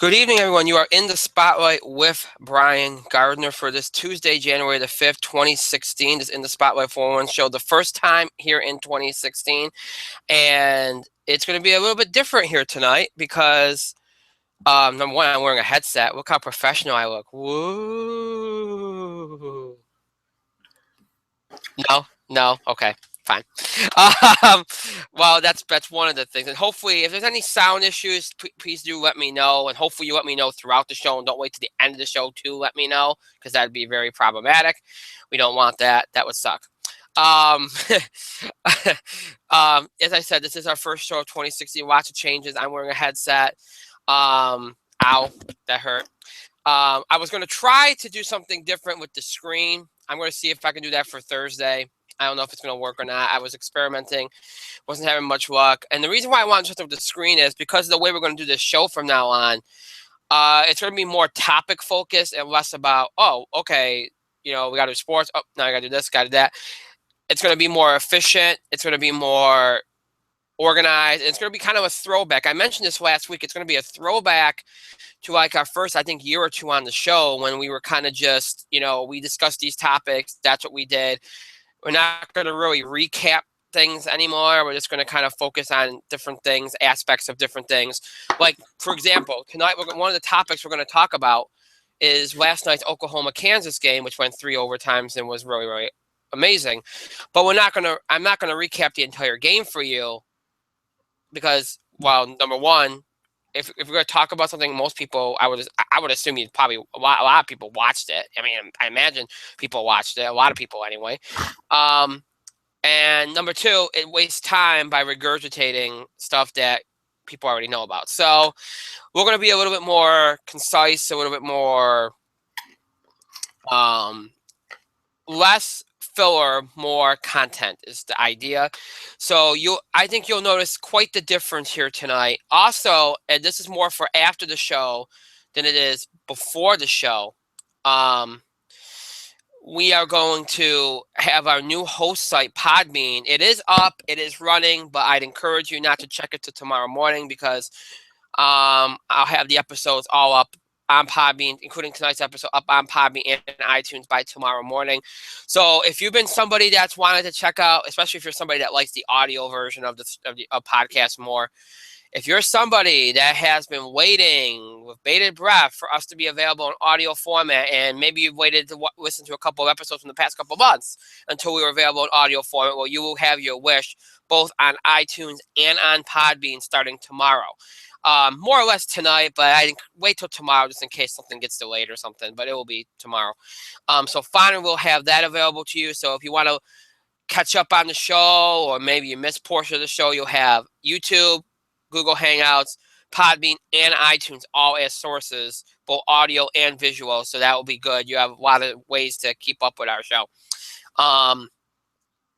Good evening, everyone. You are in the spotlight with Brian Gardner for this Tuesday, January the 5th, 2016. This In the Spotlight 411 show, the first time here in 2016. And it's going to be a little bit different here tonight because, number one, I'm wearing a headset. Look how professional I look. Woo. No, no, okay, fine. Um, well, that's one of the things, and hopefully, if there's any sound issues, please do let me know, and hopefully, you let me know throughout the show, and don't wait to the end of the show to let me know, because that'd be very problematic. We don't want that. That would suck. Um, as I said, this is our first show of 2016. Lots of changes. I'm wearing a headset. Ow, that hurt. I was going to try to do something different with the screen. I'm going to see if I can do that for Thursday. I don't know if it's going to work or not. I was experimenting, wasn't having much luck. And the reason why I want to do with the screen is because of the way we're going to do this show from now on. It's going to be more topic focused and less about, oh, okay, we got to do sports. Oh, now I got to do this, got to do that. It's going to be more efficient. It's going to be more organized. It's going to be kind of a throwback. I mentioned this last week. It's going to be a throwback to like our first, I think, year or two on the show when we were kind of just, we discussed these topics. That's what we did. We're not going to really recap things anymore. We're just going to kind of focus on different things, aspects of different things. Like, for example, tonight, one of the topics we're going to talk about is last night's Oklahoma-Kansas game, which went 3 overtimes and was really, really amazing. But I'm not going to recap the entire game for you because, well, number one, if we're going to talk about something, most people, I would assume you probably a lot of people watched it. I mean, I imagine people watched it. A lot of people anyway. And number two, it wastes time by regurgitating stuff that people already know about. So we're going to be a little bit more concise, a little bit more less filler, more content is the idea. So I think you'll notice quite the difference here tonight. Also, and this is more for after the show than it is before the show. We are going to have our new host site, Podbean. It is up, it is running, but I'd encourage you not to check it till tomorrow morning because I'll have the episodes all up on Podbean, including tonight's episode, up on Podbean and iTunes by tomorrow morning. So if you've been somebody that's wanted to check out, especially if you're somebody that likes the audio version of the podcast more, if you're somebody that has been waiting with bated breath for us to be available in audio format, and maybe you've waited to listen to a couple of episodes from the past couple of months until we were available in audio format, well, you will have your wish both on iTunes and on Podbean starting tomorrow. More or less tonight, but I think wait till tomorrow just in case something gets delayed or something, but it will be tomorrow. So finally, we'll have that available to you. So if you want to catch up on the show or maybe you missed portion of the show, you'll have YouTube, Google Hangouts, Podbean, and iTunes all as sources, both audio and visual. So that will be good. You have a lot of ways to keep up with our show.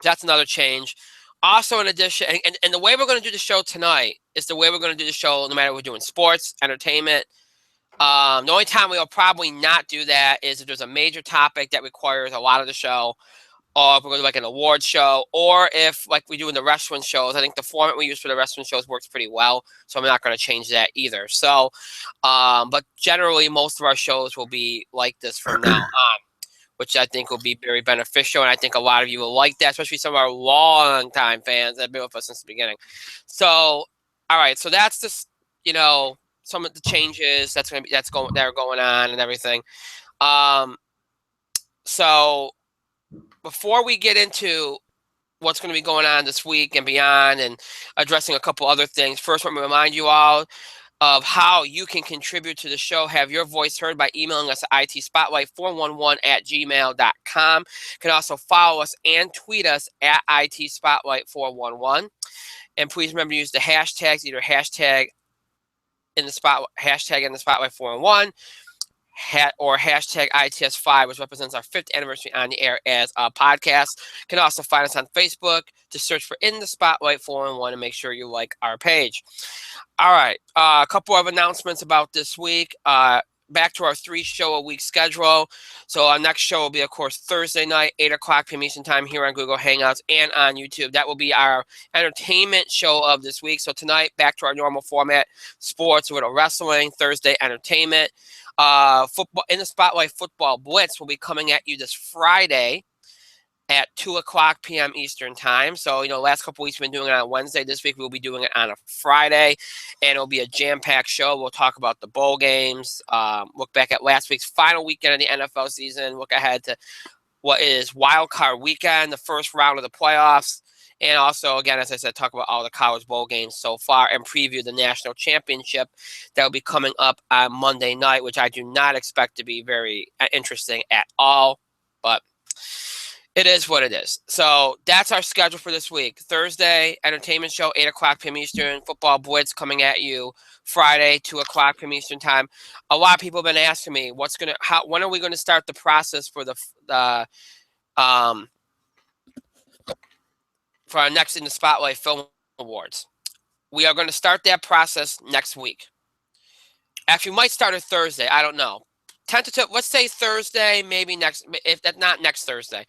That's another change. Also, in addition, and the way we're going to do the show tonight is the way we're going to do the show no matter if we're doing sports, entertainment. The only time we'll probably not do that is if there's a major topic that requires a lot of the show, or if we're going to do like an award show, or if like we do in the wrestling shows. I think the format we use for the wrestling shows works pretty well, so I'm not going to change that either. So, but generally, most of our shows will be like this from now on, which I think will be very beneficial, and I think a lot of you will like that, especially some of our long-time fans that have been with us since the beginning. So, all right, so that's just some of the changes that are going on and everything. So before we get into what's going to be going on this week and beyond, and addressing a couple other things, first, let me remind you all of how you can contribute to the show, have your voice heard by emailing us at itspotlight411@gmail.com. You can also follow us and tweet us at itspotlight411. And please remember to use the hashtags, either hashtag in the spotlight 411 or hashtag ITS5, which represents our 5th anniversary on the air as a podcast. You can also find us on Facebook. Just search for In the Spotlight 411 and make sure you like our page. All right, a couple of announcements about this week. back to our 3-show-a-week schedule. So our next show will be, of course, Thursday night, 8 o'clock p.m. Eastern Time here on Google Hangouts and on YouTube. That will be our entertainment show of this week. So tonight, back to our normal format, sports with a wrestling, Thursday entertainment. Football in the Spotlight Football Blitz will be coming at you this Friday at 2 o'clock p.m. Eastern Time. So, last couple weeks we've been doing it on Wednesday. This week we'll be doing it on a Friday, and it'll be a jam-packed show. We'll talk about the bowl games, look back at last week's final weekend of the NFL season, look ahead to what is Wild Card Weekend, the first round of the playoffs, and also, again, as I said, talk about all the college bowl games so far and preview the national championship that will be coming up on Monday night, which I do not expect to be very interesting at all, but it is what it is. So that's our schedule for this week. Thursday, entertainment show, 8 o'clock p.m. Eastern. Football Blitz coming at you Friday, 2 o'clock p.m. Eastern Time. A lot of people have been asking me, when are we going to start the process for for our next In the Spotlight Film Awards? We are going to start that process next week. Actually, we might start it Thursday. I don't know. Tentative. Let's say Thursday, maybe next. If that's not next Thursday,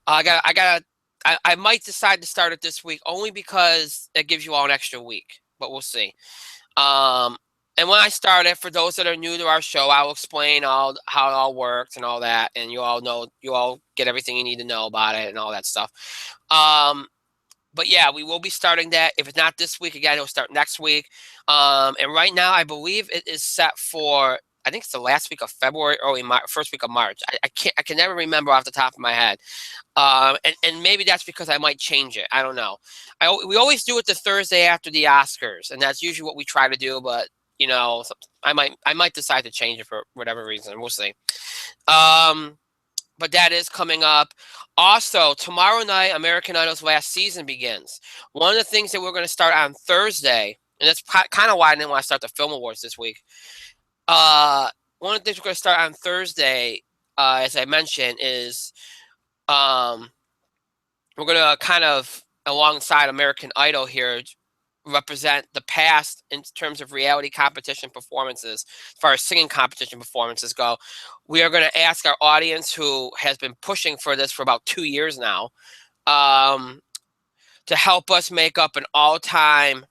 I might decide to start it this week only because it gives you all an extra week. But we'll see. And when I start it, for those that are new to our show, I'll explain how it all works and all that, and you all get everything you need to know about it and all that stuff. But yeah, we will be starting that. If it's not this week, again, it'll start next week. And right now, I believe it is set for, I think it's the last week of February, first week of March. I can never remember off the top of my head. And maybe that's because I might change it. I don't know. We always do it the Thursday after the Oscars, and that's usually what we try to do. But I might decide to change it for whatever reason. We'll see. But that is coming up. Also, tomorrow night, American Idol's last season begins. One of the things that we're going to start on Thursday, and that's kind of why I didn't want to start the Film Awards this week. One of the things we're going to start on Thursday, as I mentioned, is we're going to kind of, alongside American Idol here, represent the past in terms of reality competition performances. As far as singing competition performances go, we are going to ask our audience, who has been pushing for this for about 2 years now, to help us make up an all-time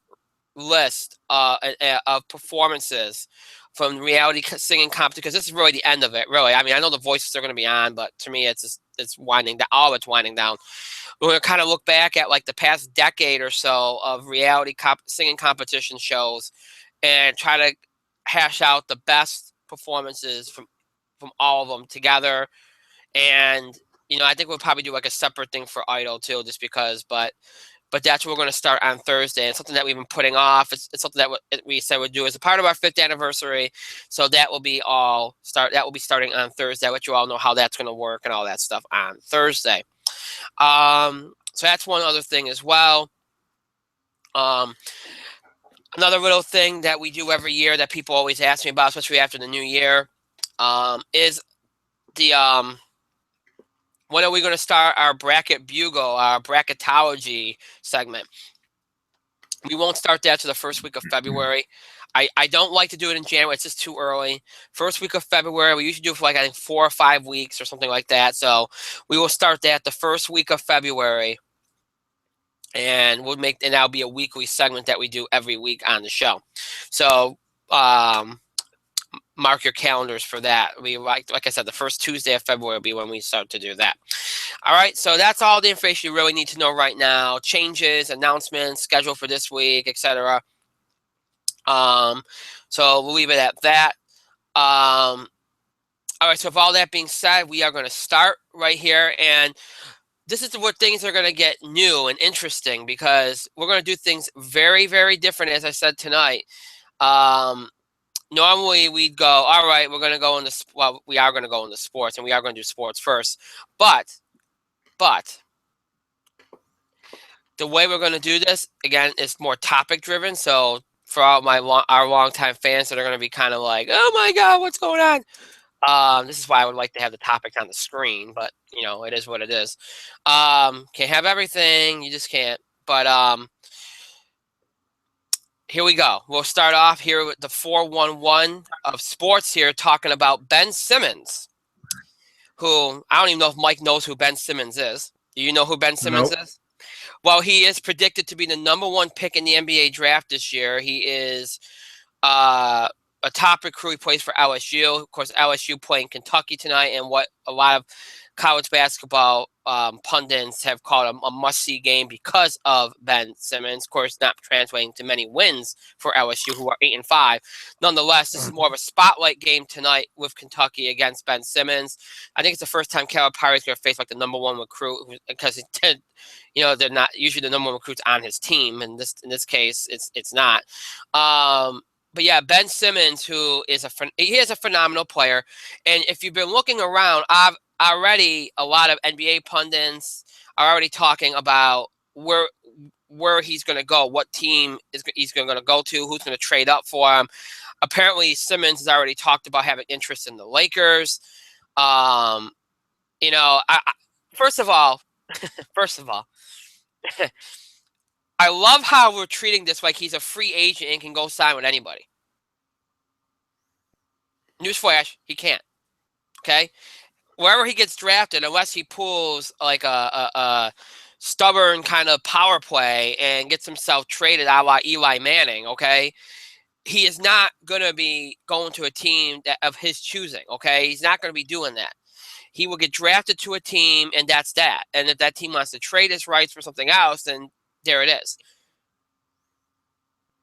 list of performances from reality singing competition, because this is really the end of it, really. I mean, I know the voices are going to be on, but to me, it's winding down. All of it's winding down. We're going to kind of look back at like the past decade or so of reality singing competition shows and try to hash out the best performances from all of them together. And, I think we'll probably do like a separate thing for Idol too, just because, but that's what we're going to start on Thursday. It's something that we've been putting off. It's something that we said we'd do as a part of our 5th anniversary. So that will be starting on Thursday. I'll let you all know how that's going to work and all that stuff on Thursday. So that's one other thing as well. Another little thing that we do every year that people always ask me about, especially after the new year, is the when are we going to start our bracket bugle, our bracketology segment? We won't start that till the first week of February. I don't like to do it in January. It's just too early. First week of February, we usually do it for I think 4 or 5 weeks or something like that. So we will start that the first week of February, and that'll be a weekly segment that we do every week on the show. So mark your calendars for that. We like I said, the first Tuesday of February will be when we start to do that. All right, so that's all the information you really need to know right now. Changes, announcements, schedule for this week, etc. So we'll leave it at that. All right, so with all that being said, we are going to start right here, and this is where things are going to get new and interesting, because we're going to do things very, very different, as I said tonight. Normally we'd go, all right, we are going to go into sports, and we are going to do sports first. But the way we're going to do this, again, is more topic driven. So for all our longtime fans that are going to be kind of like, oh my God, what's going on? This is why I would like to have the topics on the screen, but it is what it is. Can't have everything, you just can't. But here we go. We'll start off here with the 411 of sports here, talking about Ben Simmons, who I don't even know if Mike knows who Ben Simmons is. Do you know who Ben Simmons Nope. is? Well, he is predicted to be the #1 pick in the NBA draft this year. He is a top recruit. He plays for LSU. Of course, LSU playing Kentucky tonight, and what a lot of college basketball pundits have called a must-see game because of Ben Simmons. Of course, not translating to many wins for LSU, who are 8-5. Nonetheless, this is more of a spotlight game tonight with Kentucky against Ben Simmons. I think it's the first time Calipari's going to face like the #1 recruit, because he did. They're not usually the #1 recruits on his team, and in this case, it's not. But yeah, Ben Simmons, who is he is a phenomenal player, and if you've been looking around, already a lot of NBA pundits are already talking about where he's going to go, what team he's going to go to, who's going to trade up for him. Apparently, Simmons has already talked about having interest in the Lakers. First of all, I love how we're treating this like he's a free agent and can go sign with anybody. Newsflash, he can't. Okay? Wherever he gets drafted, unless he pulls like a stubborn kind of power play and gets himself traded a la Eli Manning, okay? He is not going to be going to a team of his choosing, okay? He's not going to be doing that. He will get drafted to a team, and that's that. And if that team wants to trade his rights for something else, then there it is.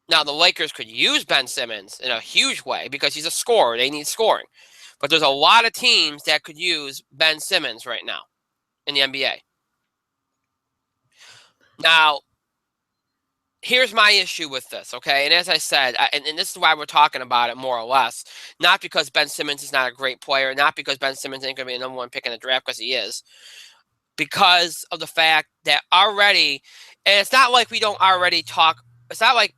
Now, the Lakers could use Ben Simmons in a huge way because he's a scorer. They need scoring. But there's a lot of teams that could use Ben Simmons right now in the NBA. Now, here's my issue with this, okay? And as I said, and this is why we're talking about it more or less, not because Ben Simmons is not a great player, not because Ben Simmons ain't going to be a #1 pick in the draft, because he is, because of the fact that already, and it's not like we don't already talk, it's not like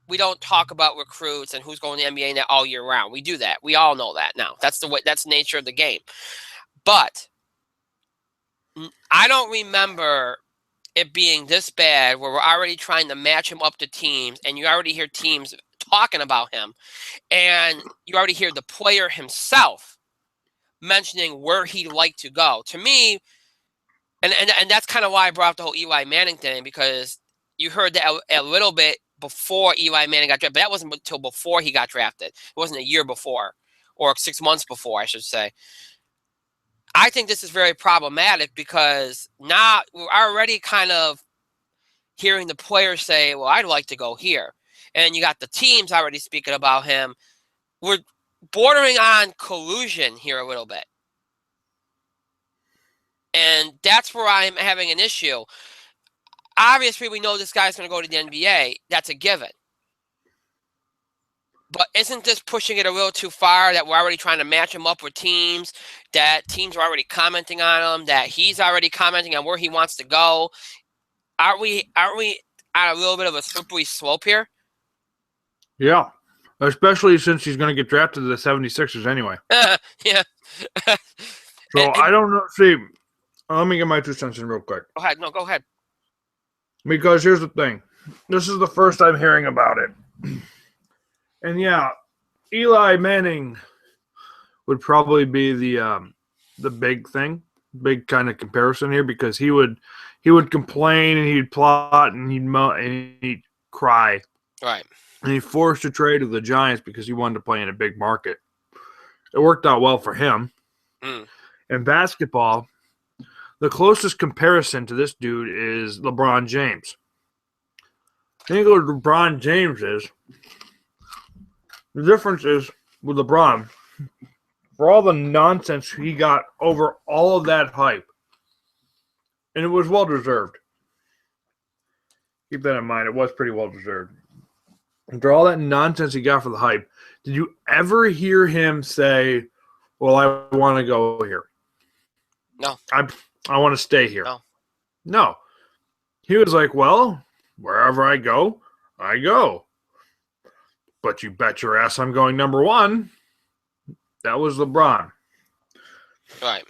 we don't talk about recruits and who's going to the NBA net all year round. We do that. We all know that now. That's the way. That's the nature of the game. But I don't remember it being this bad where we're already trying to match him up to teams, and you already hear teams talking about him, and you already hear the player himself mentioning where he'd like to go. To me, and that's kind of why I brought up the whole Eli Manning thing, because you heard that a little bit before Eli Manning got drafted, but that wasn't until before he got drafted. It wasn't a year before, or 6 months before, I should say. I think this is very problematic because now we're already kind of hearing the players say, well, I'd like to go here. And you got the teams already speaking about him. We're bordering on collusion here a little bit. And that's where I'm having an issue. Obviously, we know this guy's going to go to the NBA. That's a given. But isn't this pushing it a little too far, that we're already trying to match him up with teams, that teams are already commenting on him, that he's already commenting on where he wants to go? Aren't we on a little bit of a slippery slope here? Yeah, especially since he's going to get drafted to the 76ers anyway. Yeah. So I don't know. See, let me get my 2 cents in real quick. Go ahead. No, go ahead. Because here's the thing. This is the first I'm hearing about it. And yeah, Eli Manning would probably be the big thing, big kind of comparison here, because he would complain and he'd plot and he'd cry. Right. And he forced a trade to the Giants because he wanted to play in a big market. It worked out well for him. In basketball, the closest comparison to this dude is LeBron James. Think of what LeBron James is. The difference is with LeBron, for all the nonsense he got over all of that hype, and it was well-deserved. Keep that in mind. It was pretty well-deserved. And for all that nonsense he got for the hype, did you ever hear him say, well, I want to go here? No. I want to stay here. No. He was like, well, wherever I go, I go. But you bet your ass I'm going #1. That was LeBron. Right.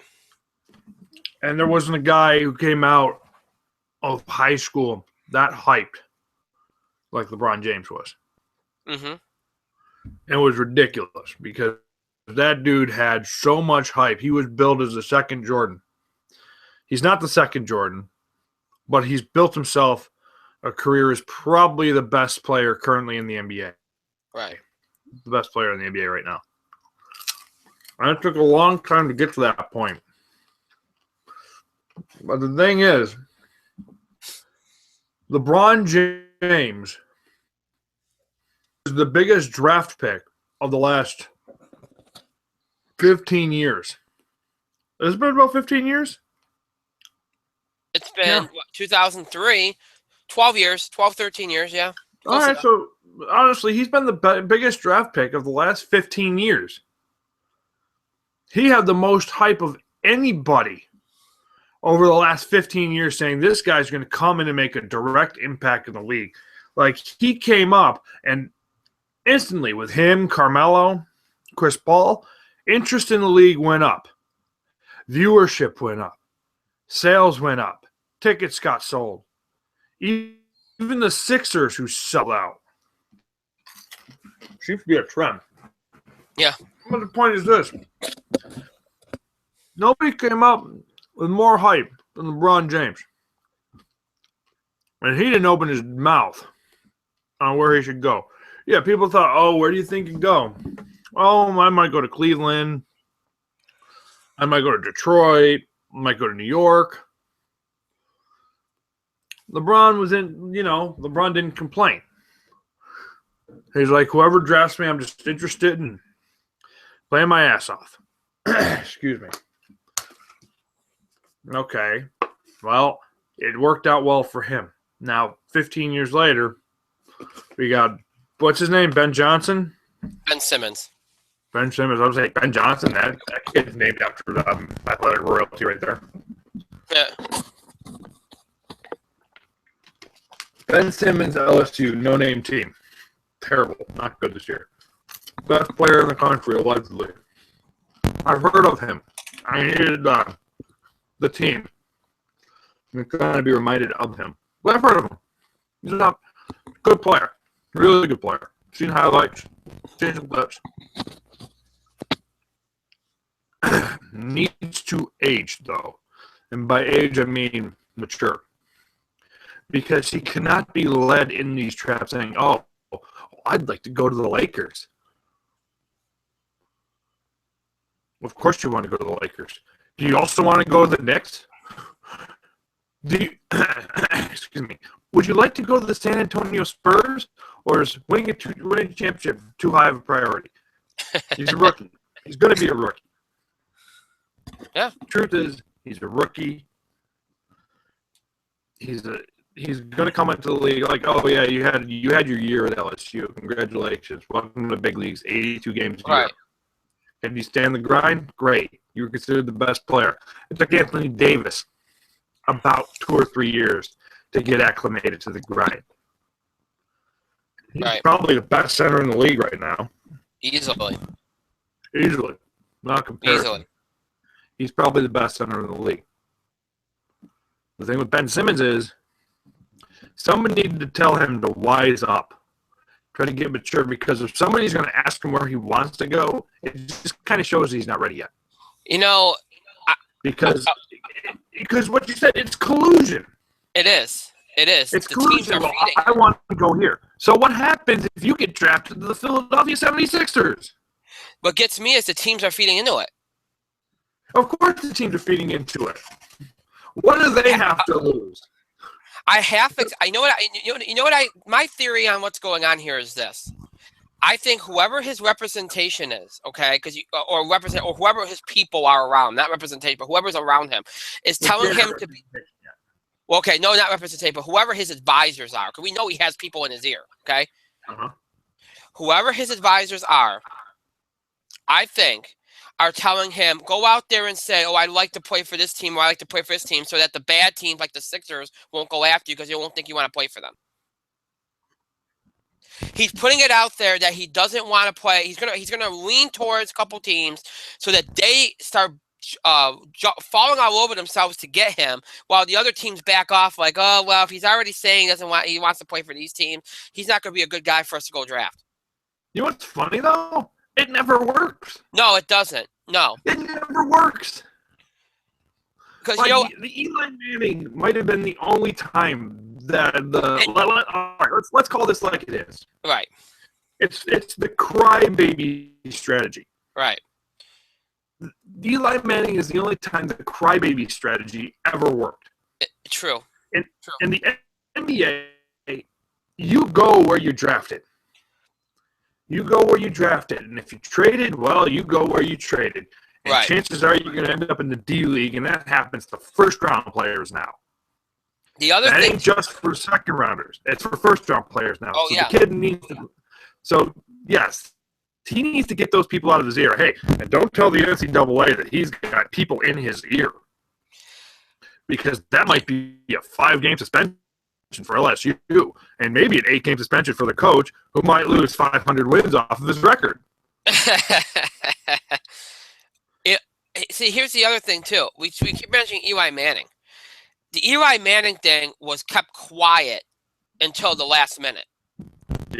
And there wasn't a guy who came out of high school that hyped like LeBron James was. Mm-hmm. It was ridiculous because that dude had so much hype. He was billed as the second Jordan. He's not the second Jordan, but he's built himself a career as probably the best player currently in the NBA. Right. The best player in the NBA right now. And it took a long time to get to that point. But the thing is, LeBron James is the biggest draft pick of the last 15 years. Has it been about 15 years? It's been 2003, 12 years, 12, 13 years, yeah. All right, so honestly, he's been the biggest draft pick of the last 15 years. He had the most hype of anybody over the last 15 years saying this guy's going to come in and make a direct impact in the league. Like, he came up and instantly with him, Carmelo, Chris Paul, interest in the league went up. Viewership went up. Sales went up. Tickets got sold. Even the Sixers who sell out. Seems to be a trend. Yeah. But the point is this. Nobody came up with more hype than LeBron James. And he didn't open his mouth on where he should go. Yeah, people thought, oh, where do you think he'd go? Oh, I might go to Cleveland. I might go to Detroit. I might go to New York. LeBron LeBron didn't complain. He's like, whoever drafts me, I'm just interested in playing my ass off. Excuse me. Okay. Well, it worked out well for him. Now, 15 years later, we got, what's his name? Ben Johnson? Ben Simmons. Ben Simmons. I was saying Ben Johnson. That kid's named after athletic royalty right there. Yeah. Ben Simmons, LSU, no-name team. Terrible. Not good this year. Best player in the country, allegedly. I've heard of him. I needed the team. I'm trying to be reminded of him. But I've heard of him. He's a good player. Really good player. Seen highlights. Seen some clips. Needs to age, though. And by age, I mean mature. Because he cannot be led in these traps saying, oh, I'd like to go to the Lakers. Of course you want to go to the Lakers. Do you also want to go to the Knicks? Excuse me. Would you like to go to the San Antonio Spurs? Or is winning a championship too high of a priority? He's a rookie. He's going to be a rookie. Yeah. Truth is, he's a rookie. He's going to come into the league like, oh yeah, you had your year at LSU. Congratulations, welcome to the big leagues. 82 games a year. Right. Can you stand the grind? Great. You were considered the best player. It took Anthony Davis about 2 or 3 years to get acclimated to the grind. He's probably the best center in the league right now. Easily. Not comparison. Easily. He's probably the best center in the league. The thing with Ben Simmons is someone needed to tell him to wise up, try to get mature, because if somebody's going to ask him where he wants to go, it just kind of shows he's not ready yet. Because what you said, it's collusion. It is. It's collusion. Well, I want to go here. So what happens if you get drafted to the Philadelphia 76ers? What gets me is the teams are feeding into it. Of course the teams are feeding into it. What do they have to lose? My theory on what's going on here is this. I think whoever his representation is, okay, or whoever his people are around, not representation, but whoever's around him, is telling him to be. Well, okay, no, not representation, but whoever his advisors are, because we know he has people in his ear, okay? Uh-huh. Whoever his advisors are, I think, are telling him, go out there and say, oh, I'd like to play for this team, or I like to play for this team, so that the bad teams like the Sixers won't go after you because they won't think you want to play for them. He's putting it out there that he doesn't want to play. He's gonna lean towards a couple teams so that they start falling all over themselves to get him, while the other teams back off like, oh, well, if he's already saying he wants to play for these teams, he's not going to be a good guy for us to go draft. You know what's funny, though? It never works. No, it doesn't. No. It never works. Because, like, the Eli Manning might have been the only time that let's call this like it is. Right. It's the crybaby strategy. Right. Eli Manning is the only time the crybaby strategy ever worked. True. In the NBA, you go where you drafted. You go where you drafted. And if you traded, well, you go where you traded. And right. Chances are you're going to end up in the D League, and that happens to first-round players now. The other that thing ain't just for second-rounders. It's for first-round players now. Oh, so yeah. The kid needs to – so, yes, he needs to get those people out of his ear. Hey, and don't tell the NCAA that he's got people in his ear, because that might be a 5-game suspension for LSU and maybe an 8-game suspension for the coach, who might lose 500 wins off of his record. See, here's the other thing, too. We keep mentioning Eli Manning. The Eli Manning thing was kept quiet until the last minute.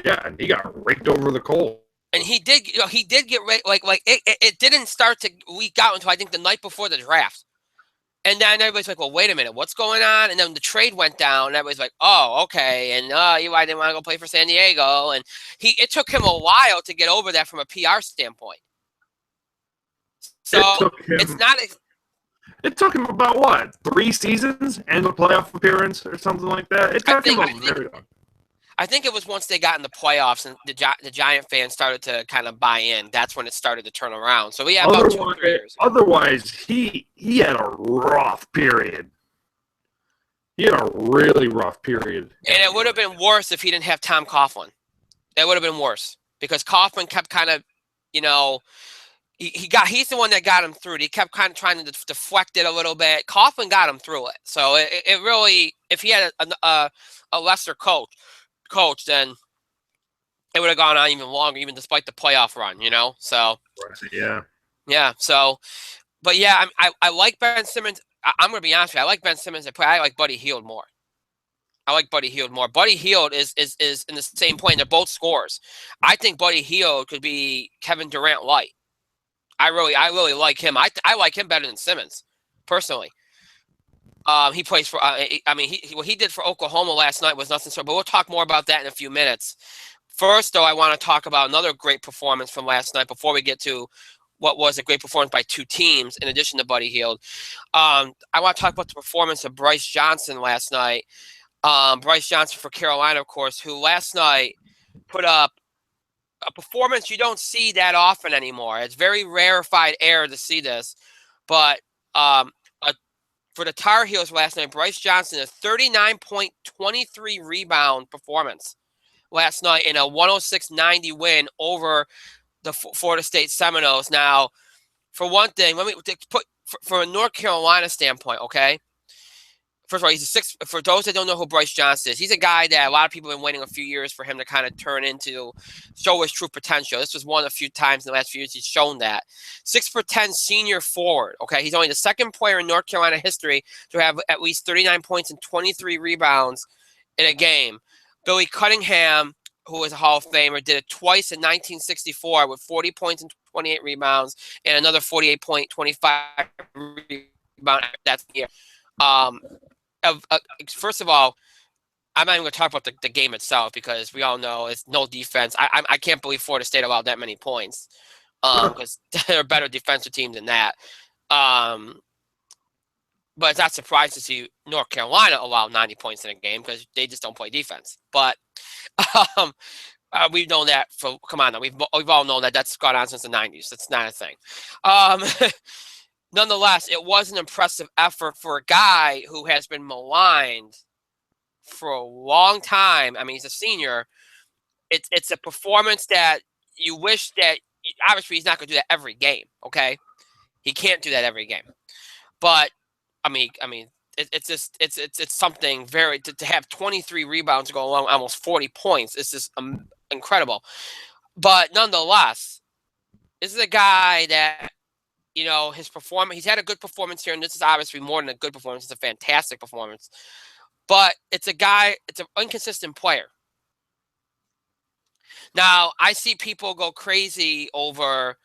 Yeah, and he got raked over the coals. And he did get raked. Like it didn't start to leak out until I think the night before the draft. And then everybody's like, well, wait a minute, what's going on? And then the trade went down, and everybody's like, oh, okay. And Eli didn't want to go play for San Diego. And it took him a while to get over that from a PR standpoint. So it's not. It took him about what, 3 seasons and a playoff appearance or something like that. It took him very long. I think it was once they got in the playoffs and the Giant fans started to kind of buy in. That's when it started to turn around. So we had about 2 or 3 years. Otherwise, he had a rough period. He had a really rough period. And it would have been worse if he didn't have Tom Coughlin. It would have been worse because Coughlin kept kind of, he's the one that got him through it. He kept kind of trying to deflect it a little bit. Coughlin got him through it. So it really, if he had a lesser coach, then it would have gone on even longer, even despite the playoff run, So yeah. So, but yeah, I like Ben Simmons. I'm going to be honest with you. I like Ben Simmons. I like Buddy Hield more. Buddy Hield is in the same point. They're both scorers. I think Buddy Hield could be Kevin Durant light. I really like him. I like him better than Simmons, personally. He plays for. What he did for Oklahoma last night was nothing. But we'll talk more about that in a few minutes. First, though, I want to talk about another great performance from last night before we get to what was a great performance by 2 teams in addition to Buddy Hield. I want to talk about the performance of Brice Johnson last night. Brice Johnson for Carolina, of course, who last night put up a performance you don't see that often anymore. It's very rarefied air to see this. But for the Tar Heels last night, Brice Johnson, a 39.23 rebound performance last night in a 106-90 win over the Florida State Seminoles. Now, for one thing, let me put from a North Carolina standpoint, okay? First of all, for those that don't know who Brice Johnson is, he's a guy that a lot of people have been waiting a few years for him to kind of show his true potential. This was one of the few times in the last few years he's shown that. 6'10" senior forward, okay? He's only the second player in North Carolina history to have at least 39 points and 23 rebounds in a game. Billy Cunningham, who is a Hall of Famer, did it twice in 1964 with 40 points and 28 rebounds and another 48.25 rebound that year. First of all, I'm not even going to talk about the game itself because we all know it's no defense. I can't believe Florida State allowed that many points because they're a better defensive team than that. But it's not surprising to see North Carolina allow 90 points in a game because they just don't play defense. But we've known that come on now. We've all known that that's gone on since the 90s. That's not a thing. Nonetheless, it was an impressive effort for a guy who has been maligned for a long time. I mean, he's a senior. It's a performance that you wish that obviously he's not going to do that every game. Okay, he can't do that every game. But I mean, it's something very to have 23 rebounds go along almost 40 points. It's just incredible. But nonetheless, this is a guy that his performance. He's had a good performance here, and this is obviously more than a good performance. It's a fantastic performance. But it's an inconsistent player. Now, I see people go crazy over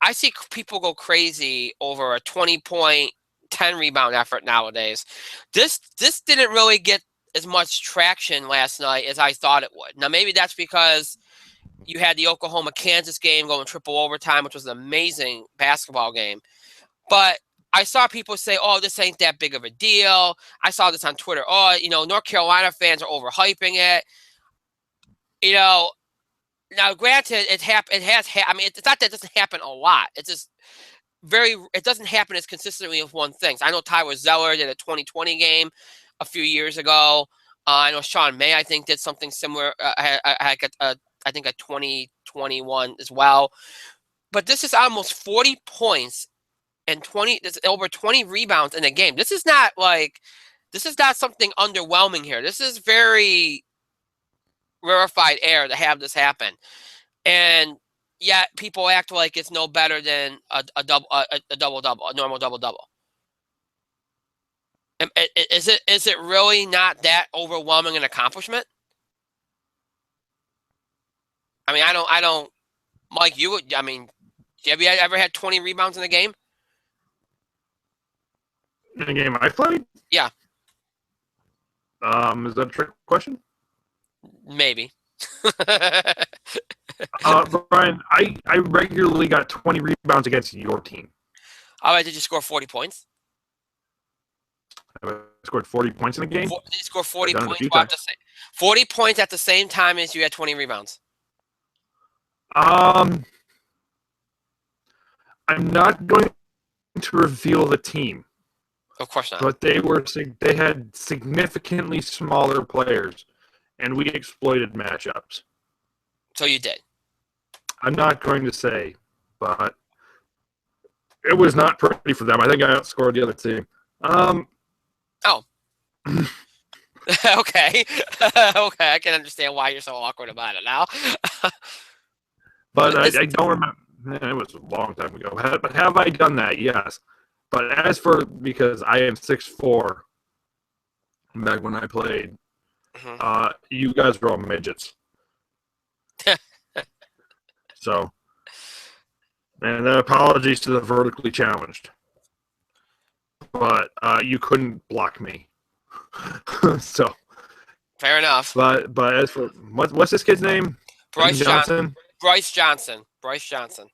I see people go crazy over a 20-point, 10-rebound effort nowadays. This didn't really get as much traction last night as I thought it would. Now, maybe that's because you had the Oklahoma-Kansas game going triple overtime, which was an amazing basketball game. But I saw people say, oh, this ain't that big of a deal. I saw this on Twitter. Oh, North Carolina fans are overhyping it. Now, granted, it has. I mean, it's not that it doesn't happen a lot. It's just it doesn't happen as consistently with one thing. So I know Tyler Zeller did a 2020 game a few years ago. I know Sean May, I think, did something similar. I think a 2021 as well. But this is almost 40 points and over 20 rebounds in a game. This is not something underwhelming here. This is very rarefied air to have this happen. And yet people act like it's no better than a double-double, a normal double-double. Is it really not that overwhelming an accomplishment? I mean, I don't, Mike, have you ever had 20 rebounds in a game? In a game I played? Yeah. Is that a trick question? Maybe. Brian, I regularly got 20 rebounds against your team. All right, did you score 40 points? I scored 40 points in a game? Did you score 40 points? 40 points at the same time as you had 20 rebounds? I'm not going to reveal the team. Of course not. But they had significantly smaller players, and we exploited matchups. So you did. I'm not going to say, but it was not pretty for them. I think I outscored the other team. Oh. Okay. Okay, I can understand why you're so awkward about it now. But I don't remember. It was a long time ago. But have I done that? Yes. But because I am 6'4", back when I played, you guys were all midgets. So, and apologies to the vertically challenged. But you couldn't block me. So. Fair enough. But as for, what's this kid's name? Brice Johnson. Brice Johnson. Brice Johnson.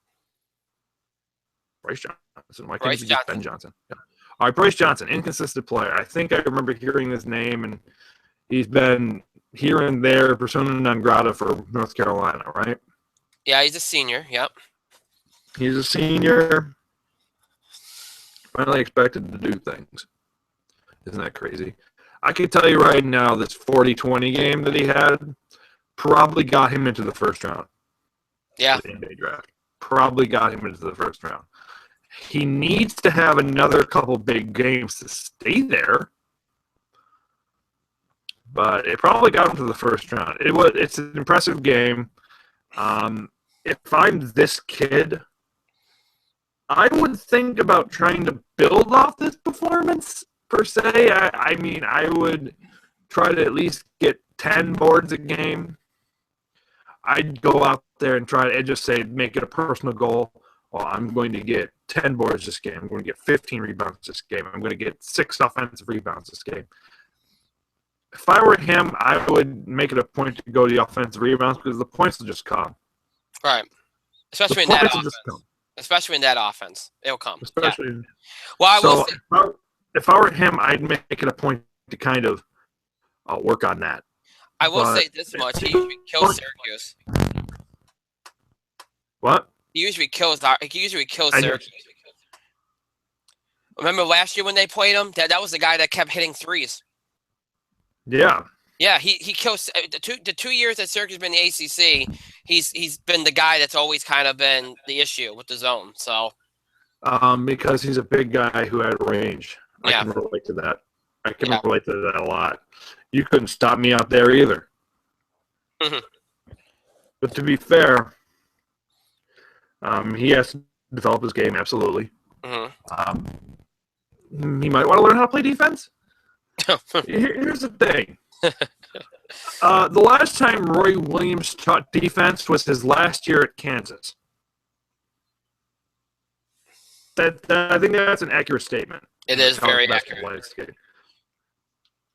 Why Brice can't you Johnson. Ben Johnson? Yeah. All right, Brice Johnson, inconsistent player. I think I remember hearing his name, and he's been here and there, persona non grata for North Carolina, right? Yeah, he's a senior. Yep. He's a senior. Finally expected to do things. Isn't that crazy? I can tell you right now, this 40-20 game that he had probably got him into the first round. Yeah. The NBA draft. Probably got him into the first round. He needs to have another couple big games to stay there, but it probably got him to the first round. It's an impressive game. If I'm this kid, I would think about trying to build off this performance per se. I mean, I would try to at least get 10 boards a game. I'd go out there and try to just say, make it a personal goal. Well, I'm going to get 10 boards this game. I'm going to get 15 rebounds this game. I'm going to get 6 offensive rebounds this game. If I were him, I would make it a point to go to the offensive rebounds because the points will just come. Right. Especially in that offense. Especially in that offense. It'll come. Especially. Yeah. Well, I will say, if I were him, I'd make it a point to kind of work on that. I will say this much. He usually kills Syracuse. What? He usually kills Syracuse. Remember last year when they played him? That was the guy that kept hitting threes. Yeah. Yeah, he kills the 2 years that Syracuse has been in the ACC. He's been the guy that's always kind of been the issue with the zone. So. Because he's a big guy who had range. I can relate to that. I can relate to that a lot. You couldn't stop me out there either. Mm-hmm. But to be fair, he has to develop his game, absolutely. Mm-hmm. He might want to learn how to play defense. Here's the thing. The last time Roy Williams taught defense was his last year at Kansas. I think that's an accurate statement. It is very accurate.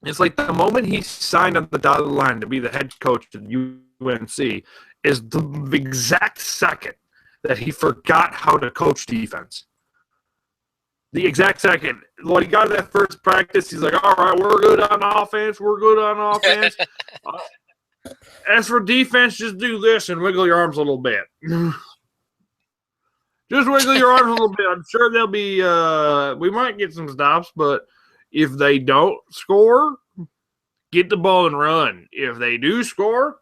It's like the moment he signed on the dotted line to be the head coach at UNC is the exact second that he forgot how to coach defense. The exact second. When he got to that first practice, he's like, all right, we're good on offense. As for defense, just do this and wiggle your arms a little bit. Just wiggle your arms a little bit. I'm sure they'll be we might get some stops, but if they don't score, get the ball and run. If they do score,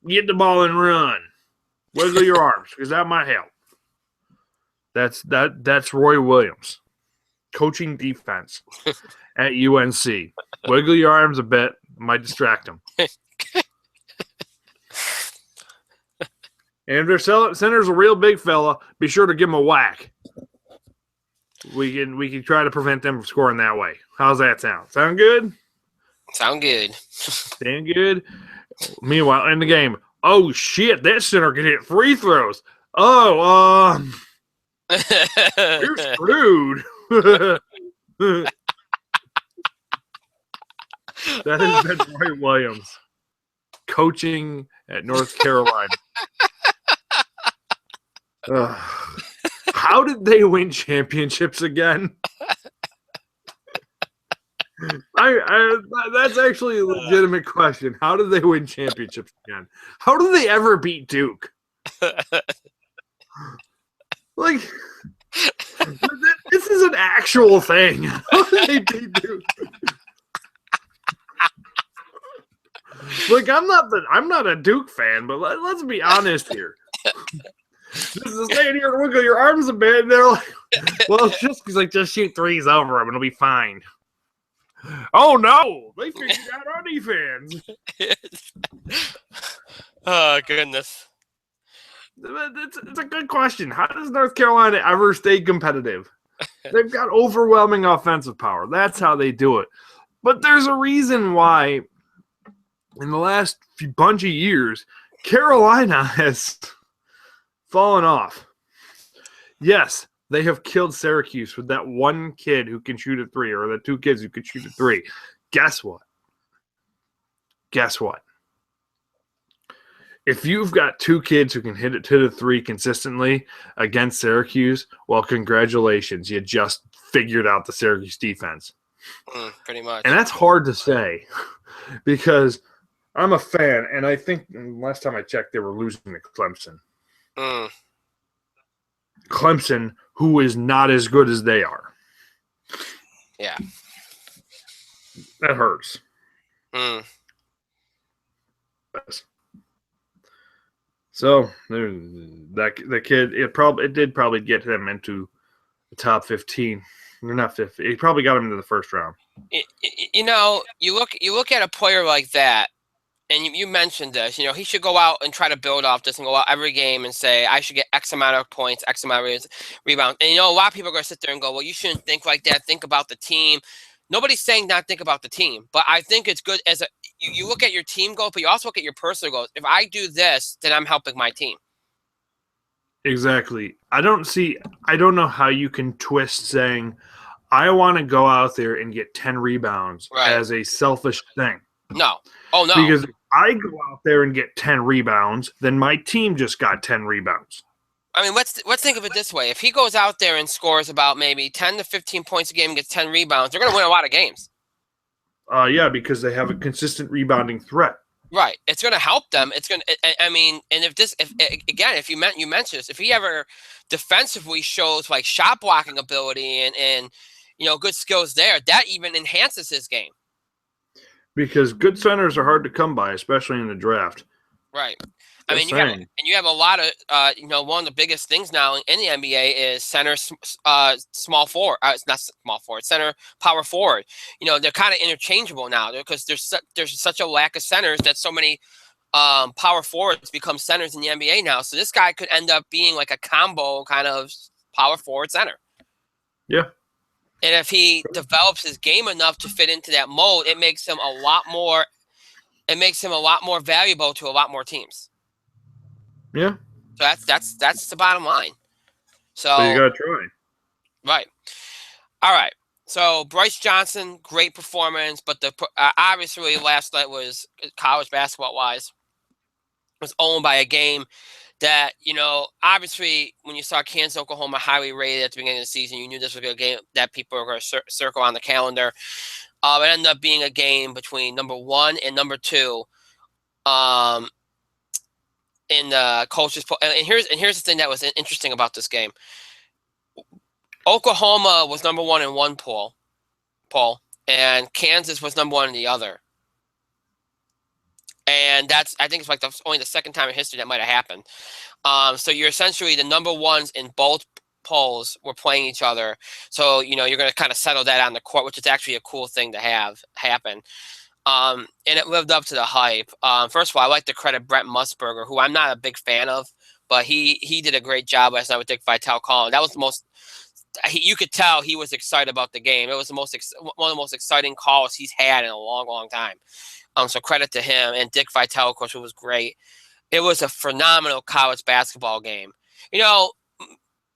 get the ball and run. Wiggle your arms, because that might help. That's Roy Williams. Coaching defense at UNC. Wiggle your arms a bit. Might distract them. And if their center's a real big fella, be sure to give him a whack. We can try to prevent them from scoring that way. How's that sound? Sound good? Sound good. Sound good? Meanwhile, in the game, oh, shit, that center can hit free throws. Oh, you're screwed. That's Roy Williams. Coaching at North Carolina. How did they win championships again? That's actually a legitimate question. How did they win championships again? How did they ever beat Duke? Like, this is an actual thing. How did they beat Duke? Like, I'm not a Duke fan, but let's be honest here. Just stand here and wiggle your arms a bit, and they're like, well, just shoot threes over them, and it'll be fine. Oh, no. They figured out our defense. Oh, goodness. It's a good question. How does North Carolina ever stay competitive? They've got overwhelming offensive power. That's how they do it. But there's a reason why in the last bunch of years, Carolina has fallen off. Yes, they have killed Syracuse with that one kid who can shoot a three, or the two kids who can shoot a three. Guess what? If you've got two kids who can hit it to the three consistently against Syracuse, well, congratulations. You just figured out the Syracuse defense. Pretty much. And that's hard to say because I'm a fan, and I think last time I checked, they were losing to Clemson. Clemson, who is not as good as they are. Yeah. That hurts. So the kid, it did probably get them into the top 15. They're not 50. It probably got them into the first round. You look at a player like that, and you mentioned this. He should go out and try to build off this and go out every game and say, I should get X amount of points, X amount of rebounds. And a lot of people are going to sit there and go, well, you shouldn't think like that. Think about the team. Nobody's saying not think about the team, but I think it's good as you look at your team goals, but you also look at your personal goals. If I do this, then I'm helping my team. Exactly. I don't know how you can twist saying, I want to go out there and get 10 rebounds as a selfish thing. No. Oh, no. Because if I go out there and get 10 rebounds, then my team just got 10 rebounds. I mean, let's think of it this way. If he goes out there and scores about maybe 10 to 15 points a game and gets 10 rebounds, they're going to win a lot of games. Yeah, because they have a consistent rebounding threat. Right. It's going to help them. It's going to, I mean, and if you mentioned this, if he ever defensively shows like shot blocking ability and good skills there, that even enhances his game. Because good centers are hard to come by, especially in the draft. Right. I mean, you have a lot of, one of the biggest things now in the NBA is center, small forward. It's not small forward, center, power forward. They're kind of interchangeable now because there's such a lack of centers that so many power forwards become centers in the NBA now. So this guy could end up being like a combo kind of power forward center. Yeah. And if he develops his game enough to fit into that mold, it makes him a lot more valuable to a lot more teams. Yeah. So that's the bottom line. So you gotta try. Right. All right. So Brice Johnson, great performance, but obviously last night was college basketball wise was owned by a game that, obviously when you saw Kansas Oklahoma highly rated at the beginning of the season, you knew this would be a game that people were going to circle on the calendar. It ended up being a game between number 1 and number 2 in the coaches poll. And here's the thing that was interesting about this game. Oklahoma was number 1 in one poll, and Kansas was number 1 in the other. And I think it's like only the second time in history that might have happened. So you're essentially the number ones in both polls were playing each other. So, you're going to kind of settle that on the court, which is actually a cool thing to have happen. And it lived up to the hype. First of all, I like to credit Brent Musburger, who I'm not a big fan of, but he did a great job last night with Dick Vitale calling. That was the most. You could tell he was excited about the game. It was one of the most exciting calls he's had in a long, long time. So credit to him and Dick Vitale, of course, who was great. It was a phenomenal college basketball game.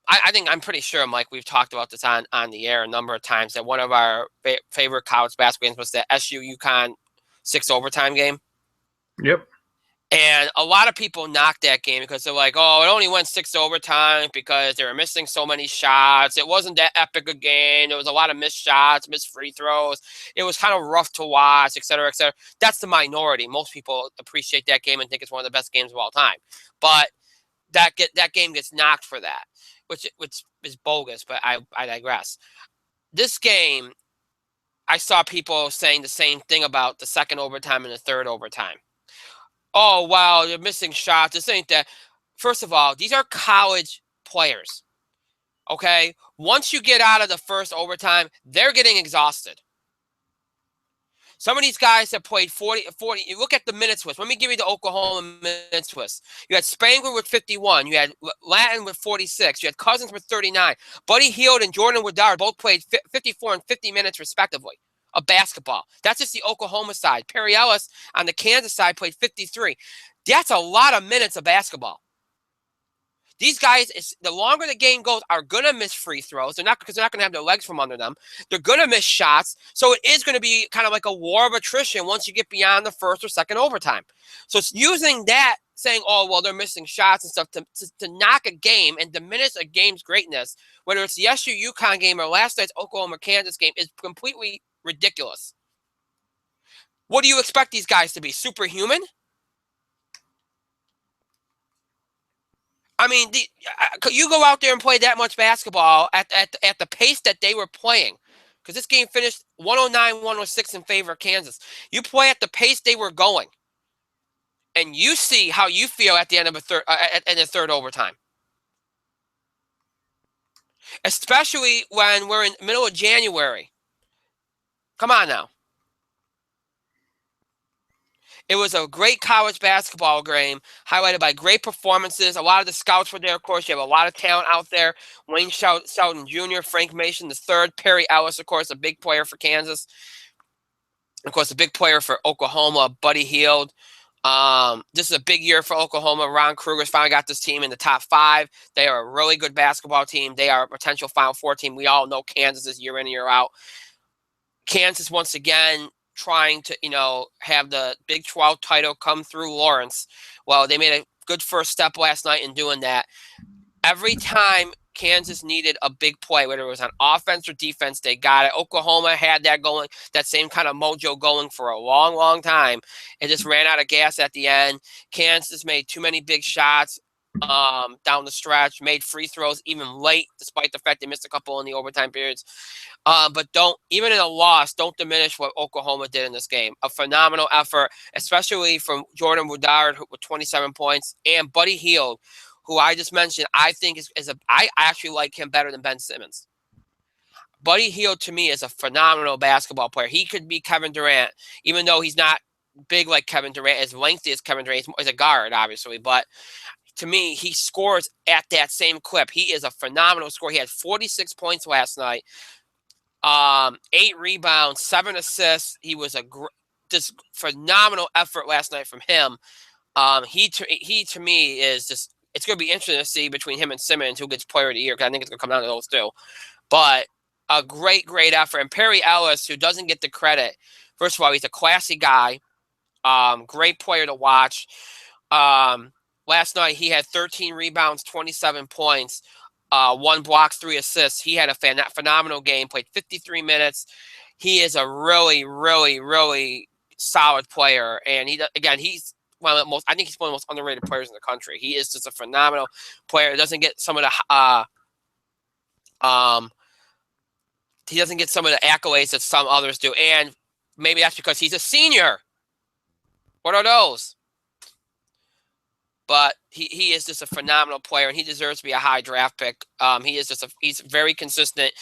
I'm pretty sure, Mike, we've talked about this on the air a number of times, that one of our favorite college basketball games was the SU-UConn 6 overtime game. Yep. And a lot of people knocked that game because they're like, oh, it only went 6 overtime because they were missing so many shots. It wasn't that epic a game. There was a lot of missed shots, missed free throws. It was kind of rough to watch, et cetera, et cetera. That's the minority. Most people appreciate that game and think it's one of the best games of all time. But that game gets knocked for that, which is bogus, but I digress. This game, I saw people saying the same thing about the second overtime and the third overtime. Oh, wow, you're missing shots. This ain't that. First of all, these are college players, okay? Once you get out of the first overtime, they're getting exhausted. Some of these guys have played 40. You look at the minutes list. Let me give you the Oklahoma minutes list. You had Spangler with 51. You had Latin with 46. You had Cousins with 39. Buddy Hield and Jordan Woodard both played 54 and 50 minutes respectively of basketball. That's just the Oklahoma side. Perry Ellis on the Kansas side played 53. That's a lot of minutes of basketball. These guys, the longer the game goes, are going to miss free throws. Because they're not going to have their legs from under them. They're going to miss shots. So it is going to be kind of like a war of attrition once you get beyond the first or second overtime. So it's using that, saying, oh, well, they're missing shots and stuff to knock a game and diminish a game's greatness, whether it's the SU-UConn game or last night's Oklahoma-Kansas game, is completely ridiculous. What do you expect these guys to be? Superhuman? I mean, you go out there and play that much basketball at the pace that they were playing, because this game finished 109-106 in favor of Kansas. You play at the pace they were going, and you see how you feel at the end of in the third overtime. Especially when we're in the middle of January. Come on now. It was a great college basketball game, highlighted by great performances. A lot of the scouts were there, of course. You have a lot of talent out there. Wayne Shelton Jr., Frank Mason III, Perry Ellis, of course, a big player for Kansas. Of course, a big player for Oklahoma, Buddy Hield. This is a big year for Oklahoma. Ron Kruger's finally got this team in the top 5. They are a really good basketball team. They are a potential Final Four team. We all know Kansas is year in and year out. Kansas, once again, trying to, have the Big 12 title come through Lawrence. Well, they made a good first step last night in doing that. Every time Kansas needed a big play, whether it was on offense or defense, they got it. Oklahoma had that going, that same kind of mojo going for a long, long time. It just ran out of gas at the end. Kansas made too many big shots down the stretch, made free throws even late, despite the fact they missed a couple in the overtime periods. But even in a loss, don't diminish what Oklahoma did in this game. A phenomenal effort, especially from Jordan Woodard with 27 points, and Buddy Hield, who I just mentioned. I think I actually like him better than Ben Simmons. Buddy Hield, to me, is a phenomenal basketball player. He could be Kevin Durant, even though he's not big like Kevin Durant, as lengthy as Kevin Durant. He's a guard, obviously, but to me, he scores at that same clip. He is a phenomenal scorer. He had 46 points last night, 8 rebounds, 7 assists. He was just phenomenal effort last night from him. He to me is just, it's going to be interesting to see between him and Simmons who gets Player of the Year, because I think it's going to come down to those two. But a great effort. And Perry Ellis, who doesn't get the credit, first of all, he's a classy guy, great player to watch. Last night he had 13 rebounds, 27 points, 1 block, 3 assists. He had a phenomenal game, played 53 minutes. He is a really, really, really solid player. And he's one of the most, I think he's one of the most underrated players in the country. He is just a phenomenal player. He doesn't get some of the accolades that some others do. And maybe that's because he's a senior. What are those? But he is just a phenomenal player, and he deserves to be a high draft pick. He's very consistent,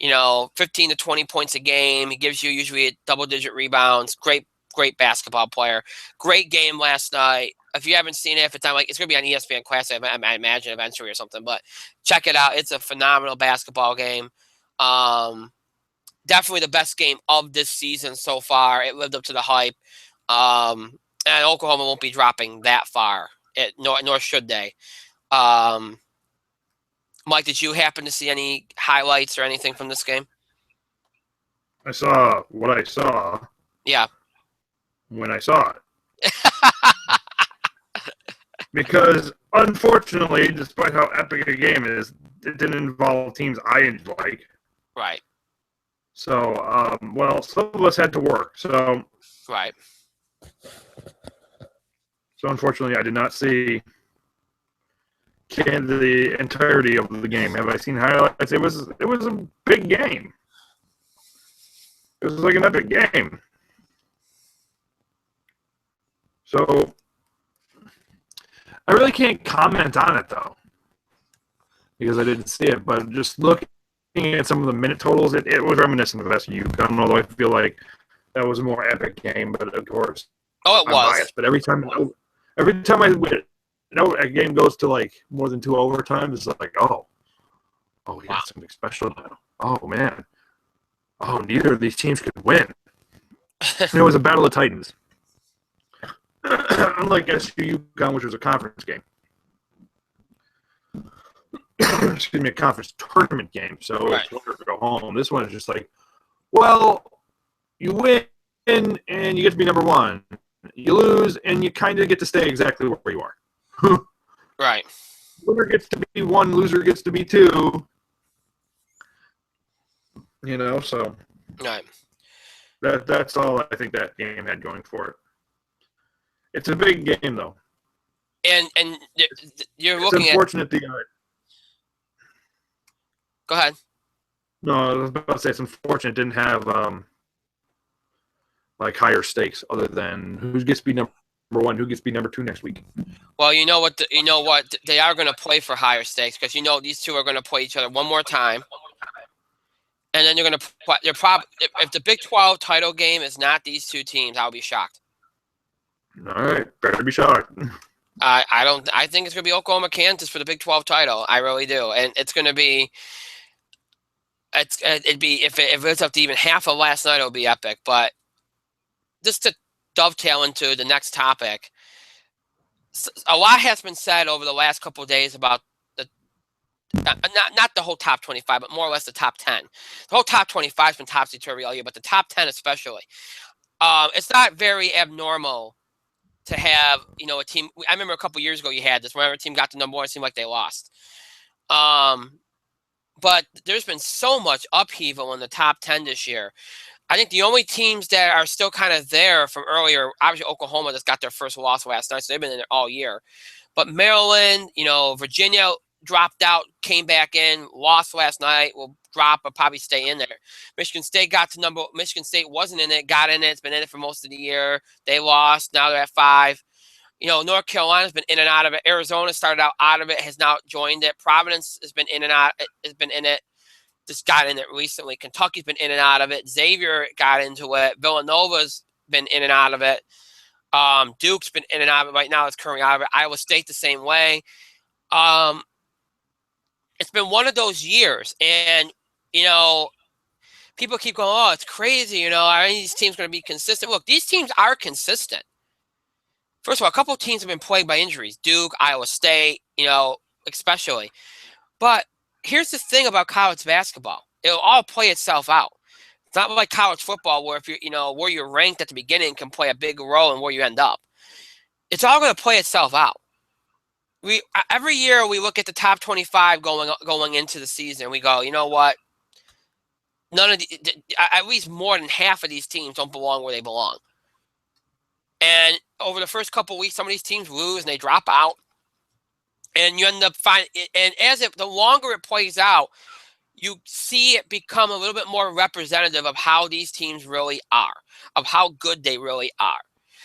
15 to 20 points a game. He gives you usually double-digit rebounds. Great basketball player. Great game last night. If you haven't seen it, if it's on, it's going to be on ESPN Classic, I imagine, eventually or something. But check it out. It's a phenomenal basketball game. Definitely the best game of this season so far. It lived up to the hype. And Oklahoma won't be dropping that far. Nor should they. Mike, did you happen to see any highlights or anything from this game? I saw what I saw. Yeah. When I saw it. Because, unfortunately, despite how epic a game is, it didn't involve teams I like. Right. So, some of us had to work. So, right. So, unfortunately, I did not see the entirety of the game. Have I seen highlights? It was a big game. It was like an epic game. So, I really can't comment on it, though, because I didn't see it. But just looking at some of the minute totals, it was reminiscent of SU. I don't know, I feel like that was a more epic game, but of course, it was. Biased. But every time a game goes to like more than 2 overtimes, it's like, we got something special now. Oh man, neither of these teams could win. And it was a battle of titans. Unlike SU UConn, which was a conference game. Excuse me, a conference tournament game. So it's harder to go home. This one is just like, you win and you get to be number 1. You lose and you kind of get to stay exactly where you are. Right. Winner gets to be 1, loser gets to be 2. So. Right. That's all I think that game had going for it. It's a big game, though. And you're looking at... It's unfortunate Go ahead. No, I was about to say it's unfortunate it didn't have higher stakes other than who gets to be number 1, who gets to be number 2 next week. Well, you know what? They are going to play for higher stakes because these two are going to play each other one more time. And then if the Big 12 title game is not these two teams, I'll be shocked. All right, better be shocked. I think it's going to be Oklahoma, Kansas for the Big 12 title. I really do, and it's going to be. It'd be if it's up to even half of last night, it'll be epic. But just to dovetail into the next topic, a lot has been said over the last couple of days about not the whole top 25, but more or less the top 10. The whole top 25 has been topsy-turvy all year, but the top 10 especially. It's not very abnormal to have, a team. I remember a couple years ago you had this. Whenever a team got to number 1, it seemed like they lost. But there's been so much upheaval in the top 10 this year. I think the only teams that are still kind of there from earlier, obviously Oklahoma just got their first loss last night, so they've been in there all year. But Maryland, Virginia dropped out, came back in, lost last night, will drop but probably stay in there. Michigan State wasn't in it, got in it, it's been in it for most of the year. They lost, now they're at 5. North Carolina's been in and out of it. Arizona started out of it, has now joined it. Providence has been in and out, has been in it, just got in it recently. Kentucky's been in and out of it. Xavier got into it. Villanova's been in and out of it. Duke's been in and out of it right now. It's currently out of it. Iowa State the same way. It's been one of those years, and people keep going, "Oh, it's crazy." Are any of these teams going to be consistent? Look, these teams are consistent. First of all, a couple of teams have been plagued by injuries. Duke, Iowa State, especially. But here's the thing about college basketball: it'll all play itself out. It's not like college football where if where you're ranked at the beginning can play a big role in where you end up. It's all going to play itself out. Every year we look at the top 25 going into the season. We go, you know what? None of at least more than half of these teams don't belong where they belong. And over the first couple of weeks, some of these teams lose and they drop out, and you end up finding. And the longer it plays out, you see it become a little bit more representative of how these teams really are, of how good they really are.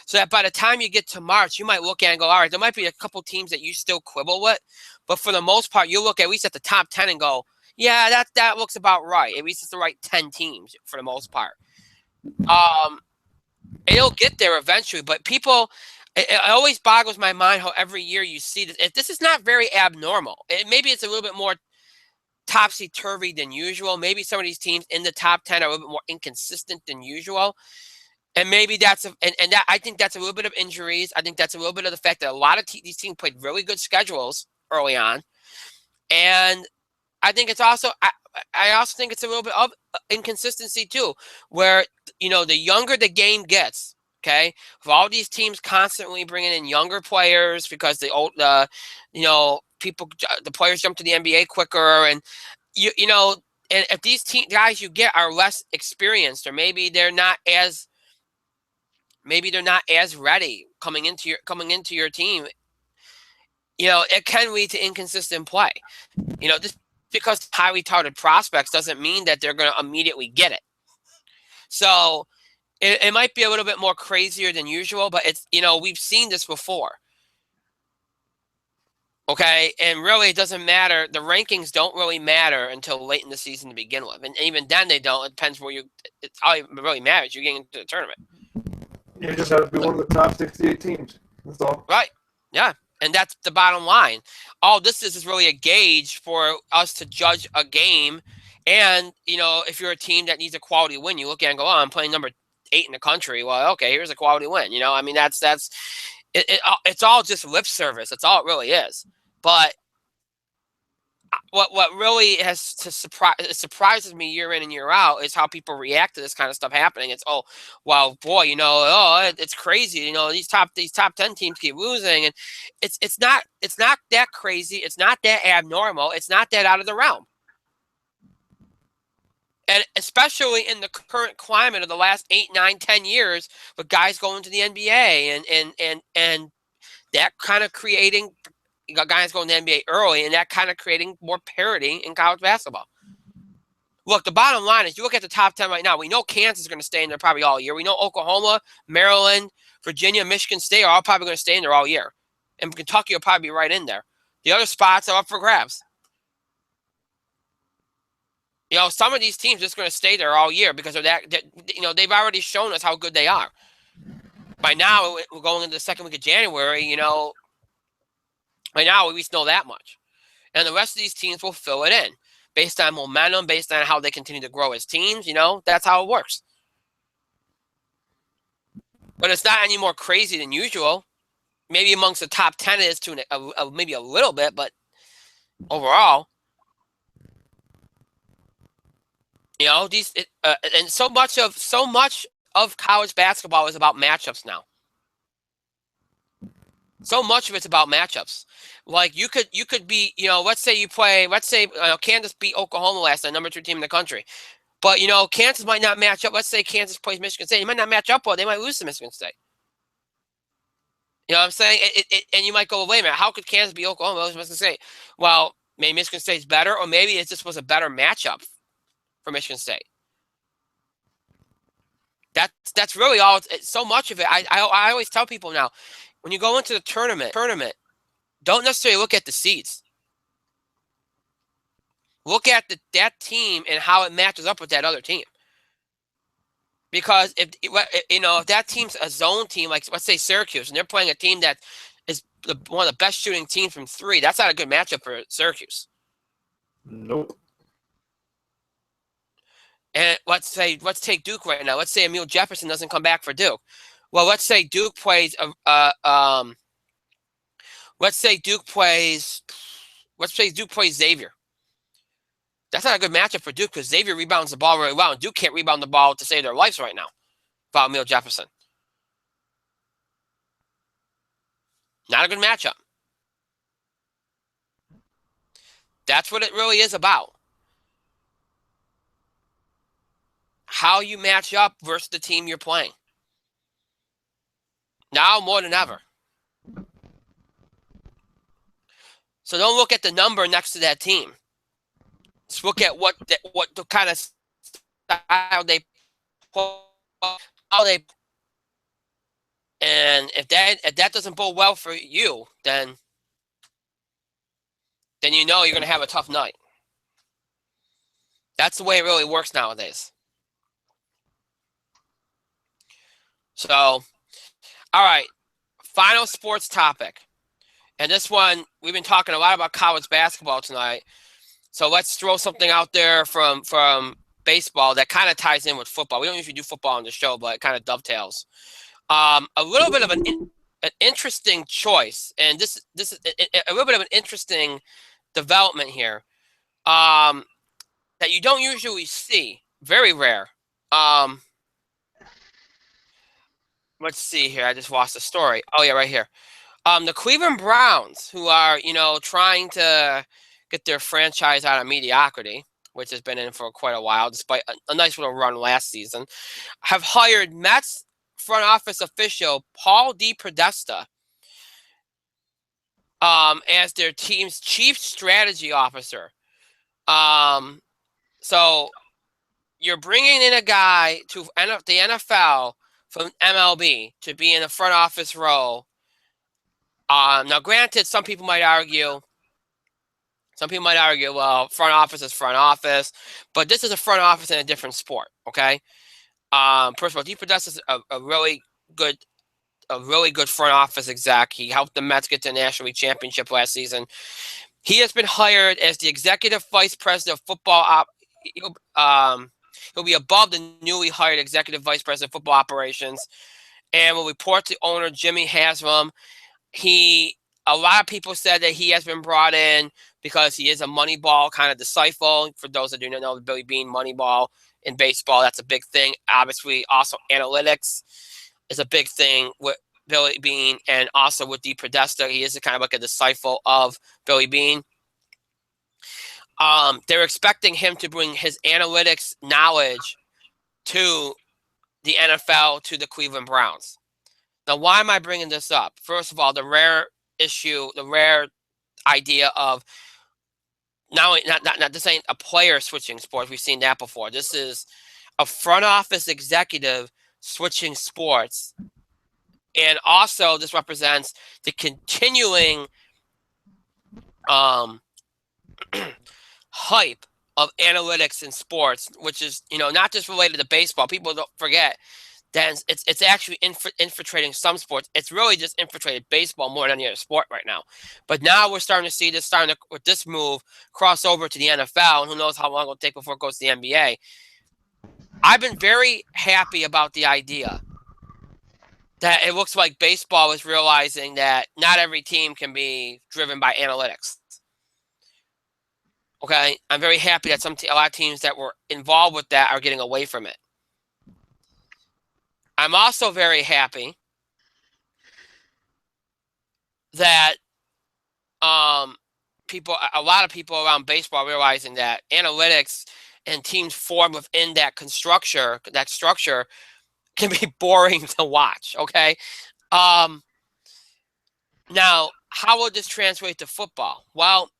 So that by the time you get to March, you might look at it and go, all right, there might be a couple teams that you still quibble with, but for the most part, you look at least at the top 10 and go, yeah, that looks about right. At least it's the right 10 teams for the most part. It'll get there eventually, but people, it always boggles my mind how every year you see this. This is not very abnormal. Maybe it's a little bit more topsy-turvy than usual. Maybe some of these teams in the top 10 are a little bit more inconsistent than usual. And maybe that's I think that's a little bit of injuries. I think that's a little bit of the fact that a lot of these teams played really good schedules early on, and I think it's also I also think it's a little bit of inconsistency too, where the younger the game gets, okay, with all these teams constantly bringing in younger players because the players jump to the NBA quicker, and and if these guys you get are less experienced, or maybe they're not as ready coming into your team, it can lead to inconsistent play. Just because highly touted prospects doesn't mean that they're going to immediately get it. So it might be a little bit more crazier than usual, but it's, we've seen this before. Okay. And really it doesn't matter. The rankings don't really matter until late in the season to begin with. And even then they don't. It depends where it's all it really matters. You're getting into the tournament. You just have to be one of the top 68 teams. That's all. Right. Yeah. And that's the bottom line. All this is really a gauge for us to judge a game. And, if you're a team that needs a quality win, you look at it and go, oh, I'm playing number 8 in the country. Well, okay, here's a quality win. I mean, it's all just lip service. That's all it really is. But what really surprises me year in and year out is how people react to this kind of stuff happening. It's, oh, well, boy, it's crazy. These top 10 teams keep losing, and it's not that crazy. It's not that abnormal. It's not that out of the realm. And especially in the current climate of the last 8, 9, 10 years, with guys going to the NBA and that kind of creating. You got guys going to the NBA early, and that kind of creating more parity in college basketball. Look, the bottom line is you look at the top 10 right now. We know Kansas is going to stay in there probably all year. We know Oklahoma, Maryland, Virginia, Michigan State are all probably going to stay in there all year. And Kentucky will probably be right in there. The other spots are up for grabs. Some of these teams are just going to stay there all year because of that. They've already shown us how good they are. By now, we're going into the second week of January, right now, we know that much. And the rest of these teams will fill it in based on momentum, based on how they continue to grow as teams. That's how it works. But it's not any more crazy than usual. Maybe amongst the top 10 it is to maybe a little bit, but overall, and so much of college basketball is about matchups now. So much of it's about matchups. Like you could be, let's say Kansas beat Oklahoma last night, number 2 team in the country. But, Kansas might not match up. Let's say Kansas plays Michigan State. They might not match up well. They might lose to Michigan State. You know what I'm saying? And you might go, well, wait a minute, how could Kansas beat Oklahoma lose to Michigan State? Well, maybe Michigan State's better, or maybe it just was a better matchup for Michigan State. That's really all. So much of it. I always tell people now, when you go into the tournament, don't necessarily look at the seeds. Look at that team and how it matches up with that other team. Because if that team's a zone team, like let's say Syracuse, and they're playing a team that is one of the best shooting teams from three, that's not a good matchup for Syracuse. Nope. And let's take Duke right now. Let's say Emil Jefferson doesn't come back for Duke. Well, let's say Duke plays Xavier. That's not a good matchup for Duke because Xavier rebounds the ball really well, and Duke can't rebound the ball to save their lives right now without Emil Jefferson. Not a good matchup. That's what it really is about. How you match up versus the team you're playing. Now more than ever. So don't look at the number next to that team. Just look at what the kind of style they play, how they. And if that doesn't bode well for you, then you know you're going to have a tough night. That's the way it really works nowadays. So, all right, final sports topic. And this one, we've been talking a lot about college basketball tonight. So let's throw something out there from baseball that kind of ties in with football. We don't usually do football on the show, but it kind of dovetails. A little bit of an interesting choice, and this is a little bit of an interesting development here that you don't usually see. Very rare. Let's see here. I just lost the story. Oh yeah, right here. The Cleveland Browns, who are trying to get their franchise out of mediocrity, which has been in for quite a while, despite a nice little run last season, have hired Mets front office official Paul DePodesta as their team's chief strategy officer. So you're bringing in a guy to the NFL from MLB to be in a front office role. Now, granted, some people might argue, well, front office is front office, but this is a front office in a different sport. Okay. First of all, DePodesta is a really good front office exec. He helped the Mets get to the National League Championship last season. He has been hired as the executive vice president of football. He'll be above the newly hired executive vice president of football operations, and will report to owner Jimmy Haslam. A lot of people said that he has been brought in because he is a Moneyball kind of disciple. For those that do not know, the Billy Beane Moneyball in baseball, that's a big thing. Obviously, also analytics is a big thing with Billy Beane, and also with DePodesta. He is kind of like a disciple of Billy Beane. They're expecting him to bring his analytics knowledge to the NFL, to the Cleveland Browns. Now, why am I bringing this up? First of all, the rare idea of this ain't a player switching sports. We've seen that before. This is a front office executive switching sports. And also, this represents the continuing hype of analytics in sports, which is, not just related to baseball. People don't forget that it's actually infiltrating some sports. It's really just infiltrated baseball more than any other sport right now. But now we're starting to see this with this move cross over to the NFL, and who knows how long it'll take before it goes to the NBA. I've been very happy about the idea that it looks like baseball is realizing that not every team can be driven by analytics. Okay, I'm very happy that a lot of teams that were involved with that are getting away from it. I'm also very happy that a lot of people around baseball are realizing that analytics and teams formed within that structure can be boring to watch. Okay, now how will this translate to football? Well,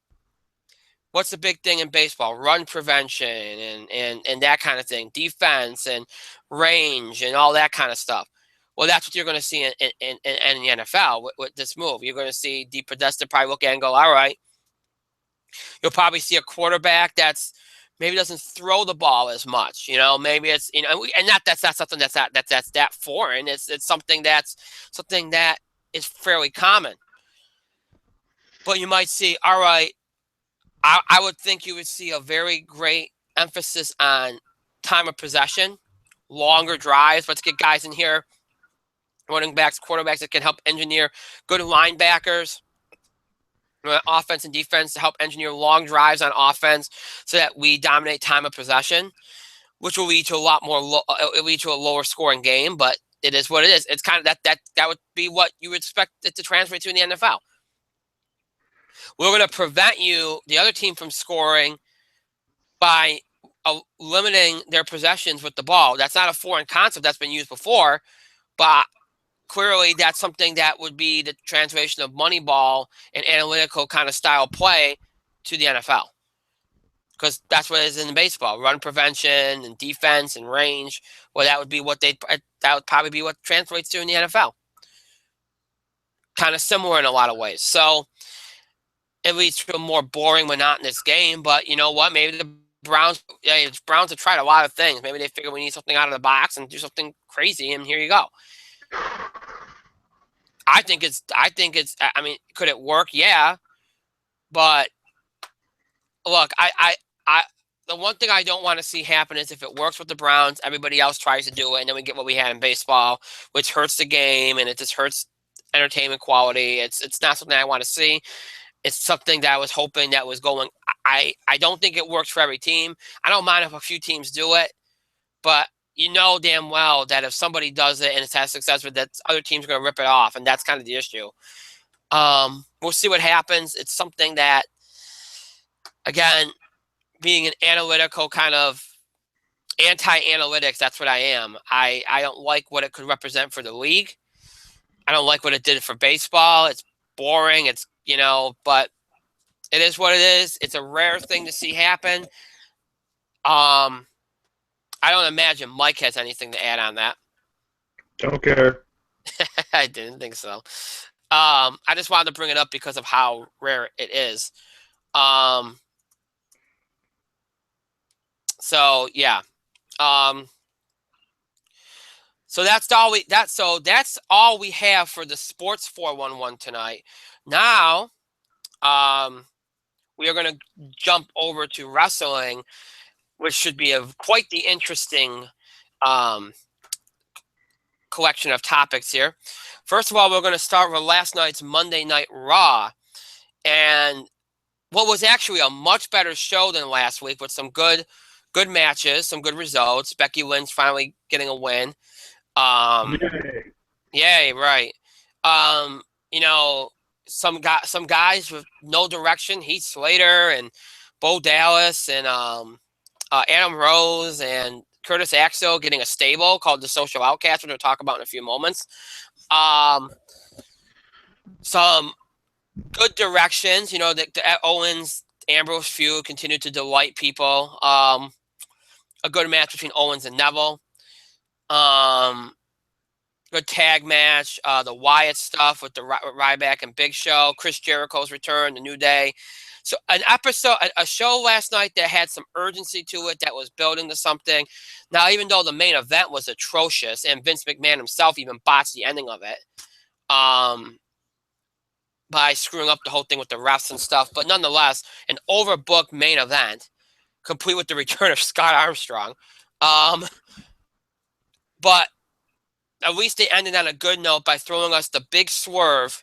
what's the big thing in baseball? Run prevention and that kind of thing, defense and range and all that kind of stuff. Well, that's what you're going to see in the NFL with this move. You're going to see DePodesta probably look at it and go, all right. You'll probably see a quarterback that's maybe doesn't throw the ball as much. Maybe it's and that's not something that's that foreign. It's something that is fairly common. But you might see, all right, I would think you would see a very great emphasis on time of possession, longer drives. Let's get guys in here, running backs, quarterbacks that can help engineer good linebackers, offense and defense to help engineer long drives on offense so that we dominate time of possession, which will lead to it'll lead to a lower scoring game, but it is what it is. It's kind of that would be what you would expect it to translate to in the NFL. We're going to prevent the other team, from scoring by limiting their possessions with the ball. That's not a foreign concept. That's been used before, but clearly that's something that would be the translation of Moneyball and analytical kind of style play to the NFL. Because that's what it is in baseball: run prevention and defense and range. Well, that would probably be what translates to in the NFL. Kind of similar in a lot of ways. So it leads to a more boring, monotonous game. But you know what? Maybe the Browns have tried a lot of things. Maybe they figure we need something out of the box and do something crazy, and here you go. I think it's. I mean, could it work? Yeah, but look, the one thing I don't want to see happen is if it works with the Browns, everybody else tries to do it, and then we get what we had in baseball, which hurts the game and it just hurts entertainment quality. It's not something I want to see. It's something that I was hoping that was going. I don't think it works for every team. I don't mind if a few teams do it, but you know damn well that if somebody does it and it has success with it, other teams are going to rip it off, and that's kind of the issue. We'll see what happens. It's something that, again, being an analytical kind of anti-analytics, that's what I am. I don't like what it could represent for the league. I don't like what it did for baseball. It's boring. It's, but it is what it is. It's a rare thing to see happen. I don't imagine Mike has anything to add on that. Don't care. I didn't think so. I just wanted to bring it up because of how rare it is. So yeah. So that's all we have for the Sports 411 tonight. Now, we are going to jump over to wrestling, which should be quite the interesting collection of topics here. First of all, we're going to start with last night's Monday Night Raw, and what was actually a much better show than last week, with some good matches, some good results. Becky Lynch finally getting a win. Yay, right. Some guys with no direction, Heath Slater and Bo Dallas and Adam Rose and Curtis Axel getting a stable called the Social Outcast, which we'll talk about in a few moments. Some good directions, the Owens Ambrose feud continued to delight people. A good match between Owens and Neville. Good tag match. The Wyatt stuff with Ryback and Big Show. Chris Jericho's return, the New Day. So a show last night that had some urgency to it, that was building to something. Now, even though the main event was atrocious and Vince McMahon himself even botched the ending of it by screwing up the whole thing with the refs and stuff, but nonetheless, an overbooked main event, complete with the return of Scott Armstrong. But at least they ended on a good note by throwing us the big swerve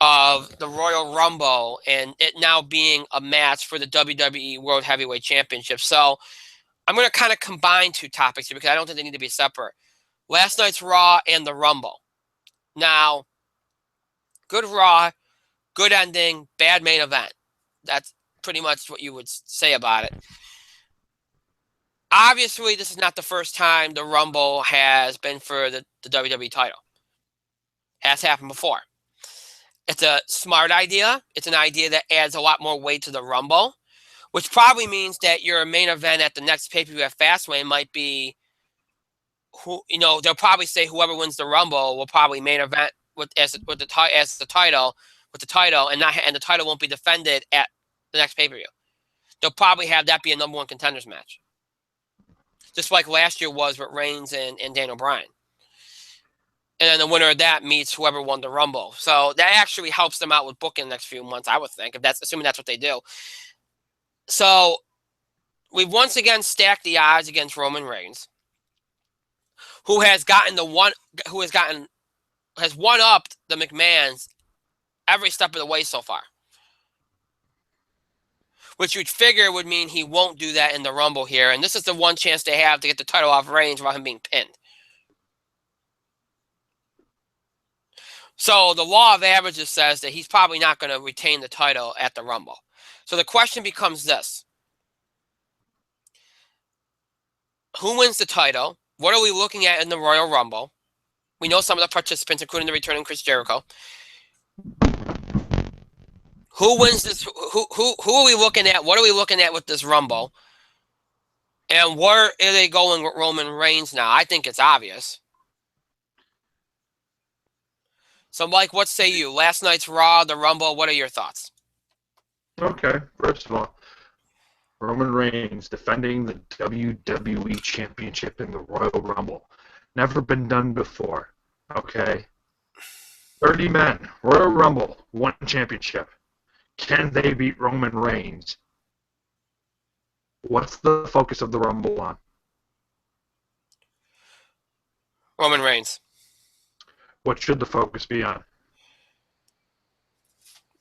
of the Royal Rumble and it now being a match for the WWE World Heavyweight Championship. So I'm going to kind of combine two topics here because I don't think they need to be separate. Last night's Raw and the Rumble. Now, good Raw, good ending, bad main event. That's pretty much what you would say about it. Obviously, this is not the first time the Rumble has been for the WWE title. Has happened before. It's a smart idea. It's an idea that adds a lot more weight to the Rumble, which probably means that your main event at the next pay-per-view at Fastlane might be they'll probably say whoever wins the Rumble will probably main event with the title, and the title won't be defended at the next pay-per-view. they'll probably have that be a number 1 contenders match. Just like last year was with Reigns and Daniel Bryan. And then the winner of that meets whoever won the Rumble. So that actually helps them out with booking the next few months, I would think, assuming that's what they do. So we've once again stacked the odds against Roman Reigns, who has one-upped the McMahons every step of the way so far. Which you'd figure would mean he won't do that in the Rumble here. And this is the one chance they have to get the title off Reigns without him being pinned. So the law of averages says that he's probably not going to retain the title at the Rumble. So the question becomes this. Who wins the title? What are we looking at in the Royal Rumble? We know some of the participants, including the returning Chris Jericho. Who wins this? Who are we looking at? What are we looking at with this Rumble? And where are they going with Roman Reigns now? I think it's obvious. So, Mike, what say you? Last night's Raw, the Rumble, what are your thoughts? Okay, first of all, Roman Reigns defending the WWE Championship in the Royal Rumble. Never been done before, okay? 30 men, Royal Rumble, 1 championship. Can they beat Roman Reigns? What's the focus of the Rumble on? Roman Reigns. What should the focus be on?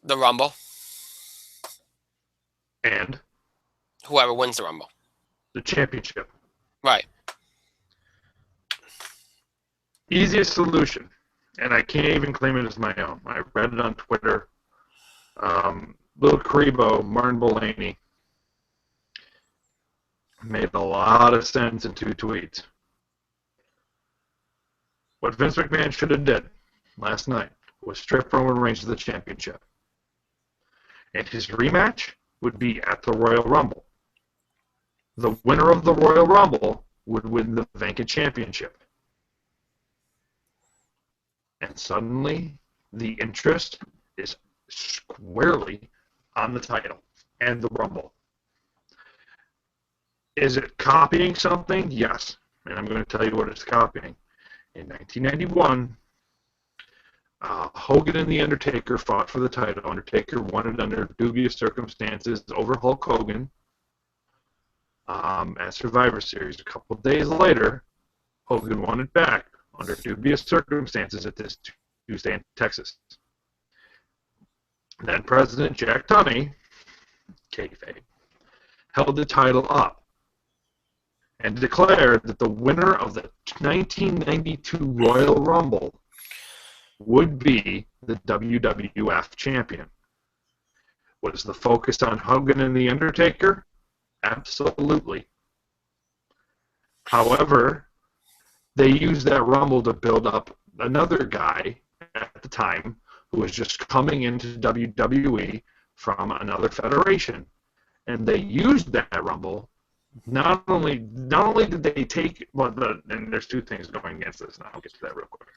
The Rumble. And? Whoever wins the Rumble. The championship. Right. Easiest solution, and I can't even claim it as my own. I read it on Twitter. Lil Karibo, Martin Bellany, made a lot of sense in 2 tweets. What Vince McMahon should have did last night was strip Roman Reigns of the championship. And his rematch would be at the Royal Rumble. The winner of the Royal Rumble would win the vacant championship. And suddenly, the interest is squarely on the title and the Rumble. Is it copying something? Yes. And I'm going to tell you what it's copying. In 1991, Hogan and The Undertaker fought for the title. Undertaker won it under dubious circumstances over Hulk Hogan at Survivor Series. A couple of days later, Hogan won it back under dubious circumstances at this Tuesday in Texas. Then President Jack Tunney, kayfabe, held the title up and declared that the winner of the 1992 Royal Rumble would be the WWF champion. Was the focus on Hogan and The Undertaker? Absolutely. However, they used that Rumble to build up another guy at the time who was just coming into WWE from another federation. And they used that Rumble. Not only did they take, and there's 2 things going against this, and I'll get to that real quick.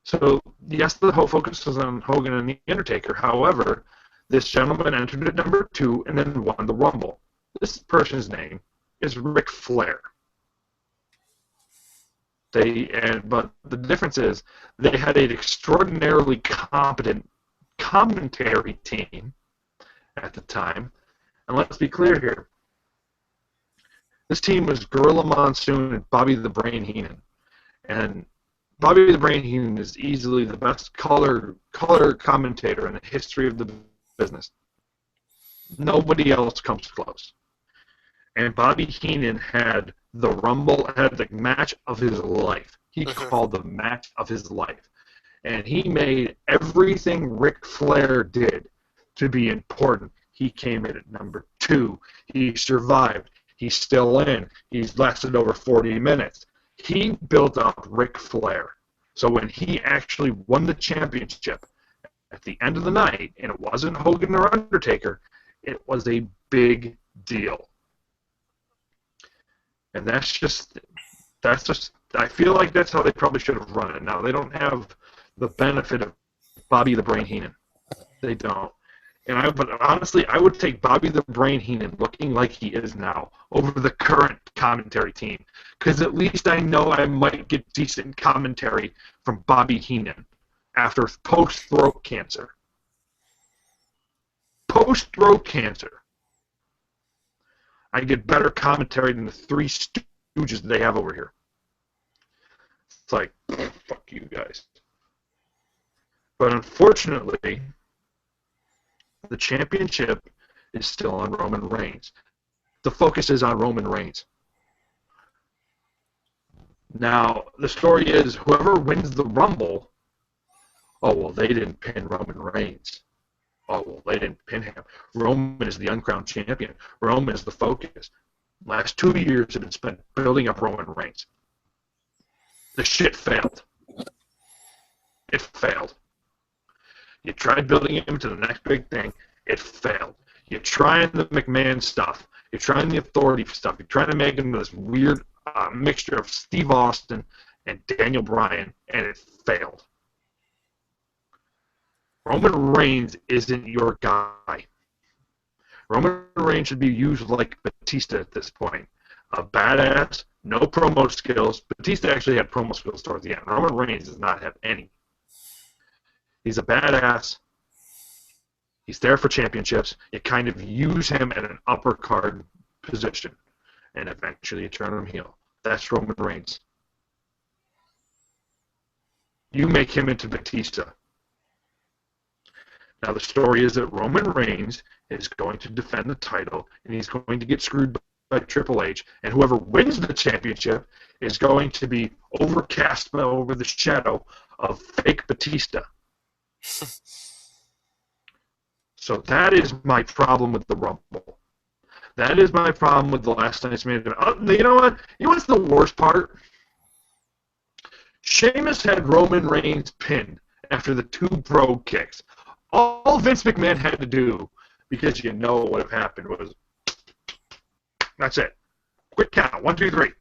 So, yes, the whole focus was on Hogan and The Undertaker. However, this gentleman entered at number 2 and then won the Rumble. This person's name is Ric Flair. But the difference is they had an extraordinarily competent commentary team at the time. And let's be clear here. This team was Gorilla Monsoon and Bobby the Brain Heenan. And Bobby the Brain Heenan is easily the best color commentator in the history of the business. Nobody else comes close. And Bobby Heenan had the match of his life. He called the match of his life. And he made everything Ric Flair did to be important. He came in at number 2. He survived. He's still in. He's lasted over 40 minutes. He built up Ric Flair. So when he actually won the championship at the end of the night, and it wasn't Hogan or Undertaker, it was a big deal. And that's just, I feel like that's how they probably should have run it. Now, they don't have the benefit of Bobby the Brain Heenan. They don't. But honestly, I would take Bobby the Brain Heenan looking like he is now over the current commentary team, because at least I know I might get decent commentary from Bobby Heenan after post-throat cancer. Post-throat cancer. I get better commentary than the three stooges they have over here. It's like, fuck you guys. But unfortunately, the championship is still on Roman Reigns. The focus is on Roman Reigns. Now, the story is whoever wins the Rumble, oh, well, they didn't pin Roman Reigns. Oh, well, they didn't pin him. Roman is the uncrowned champion. Roman is the focus. Last 2 years have been spent building up Roman Reigns. The shit failed. It failed. You tried building him to the next big thing. It failed. You're trying the McMahon stuff. You're trying the authority stuff. You're trying to make him this weird mixture of Steve Austin and Daniel Bryan, and it failed. Roman Reigns isn't your guy. Roman Reigns should be used like Batista at this point. A badass, no promo skills. Batista actually had promo skills towards the end. Roman Reigns does not have any. He's a badass. He's there for championships. You kind of use him at an upper card position, and eventually you turn him heel. That's Roman Reigns. You make him into Batista. Now the story is that Roman Reigns is going to defend the title, and he's going to get screwed by Triple H, and whoever wins the championship is going to be overcast over the shadow of fake Batista. So that is my problem with the Rumble. That is my problem with the last night's main event. You know what? You know what's the worst part? Sheamus had Roman Reigns pinned after the 2 Brogue Kicks. All Vince McMahon had to do, because you know what would have happened, was that's it. Quick count. 1, 2, 3.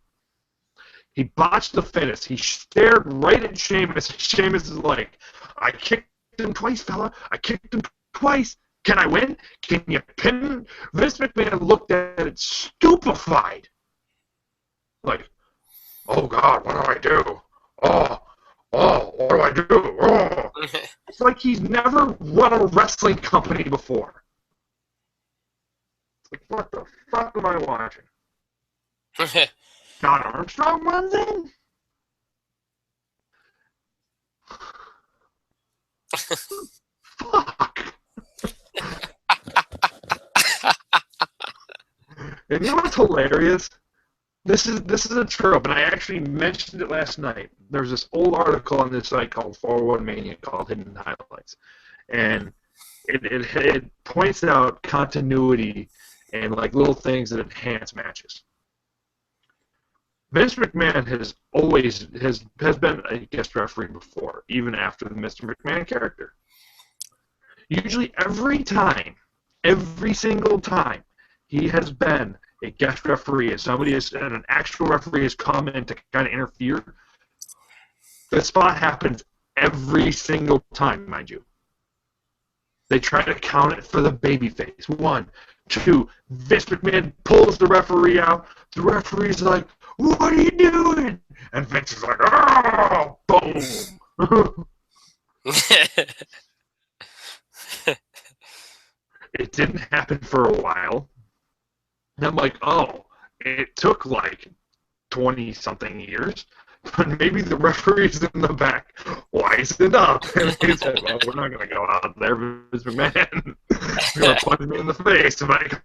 He botched the finish. He stared right at Sheamus. Sheamus is like, I kicked him twice, fella. I kicked him twice. Can I win? Can you pin? Vince McMahon looked at it stupefied. Like, oh, God, what do I do? Oh, what do I do? Oh. It's like he's never run a wrestling company before. It's like, what the fuck am I watching? John Armstrong runs in? Fuck. And you know what's hilarious? This is a trope, and I actually mentioned it last night. There's this old article on this site called 401 Mania called Hidden Highlights, and it points out continuity and like little things that enhance matches. Vince McMahon has been a guest referee before, even after the Mr. McMahon character. Usually every single time, he has been a guest referee, and an actual referee has come in to kind of interfere. The spot happens every single time, mind you. They try to count it for the babyface. 1, 2. Vince McMahon pulls the referee out. The referee's like, "What are you doing?" And Vince is like, "Oh, boom." It didn't happen for a while. And I'm like, oh, it took like 20-something years, but maybe the referees in the back wised up. And they said, well, we're not going to go out there, Mr. McMahon. You're going to punch me in the face if I go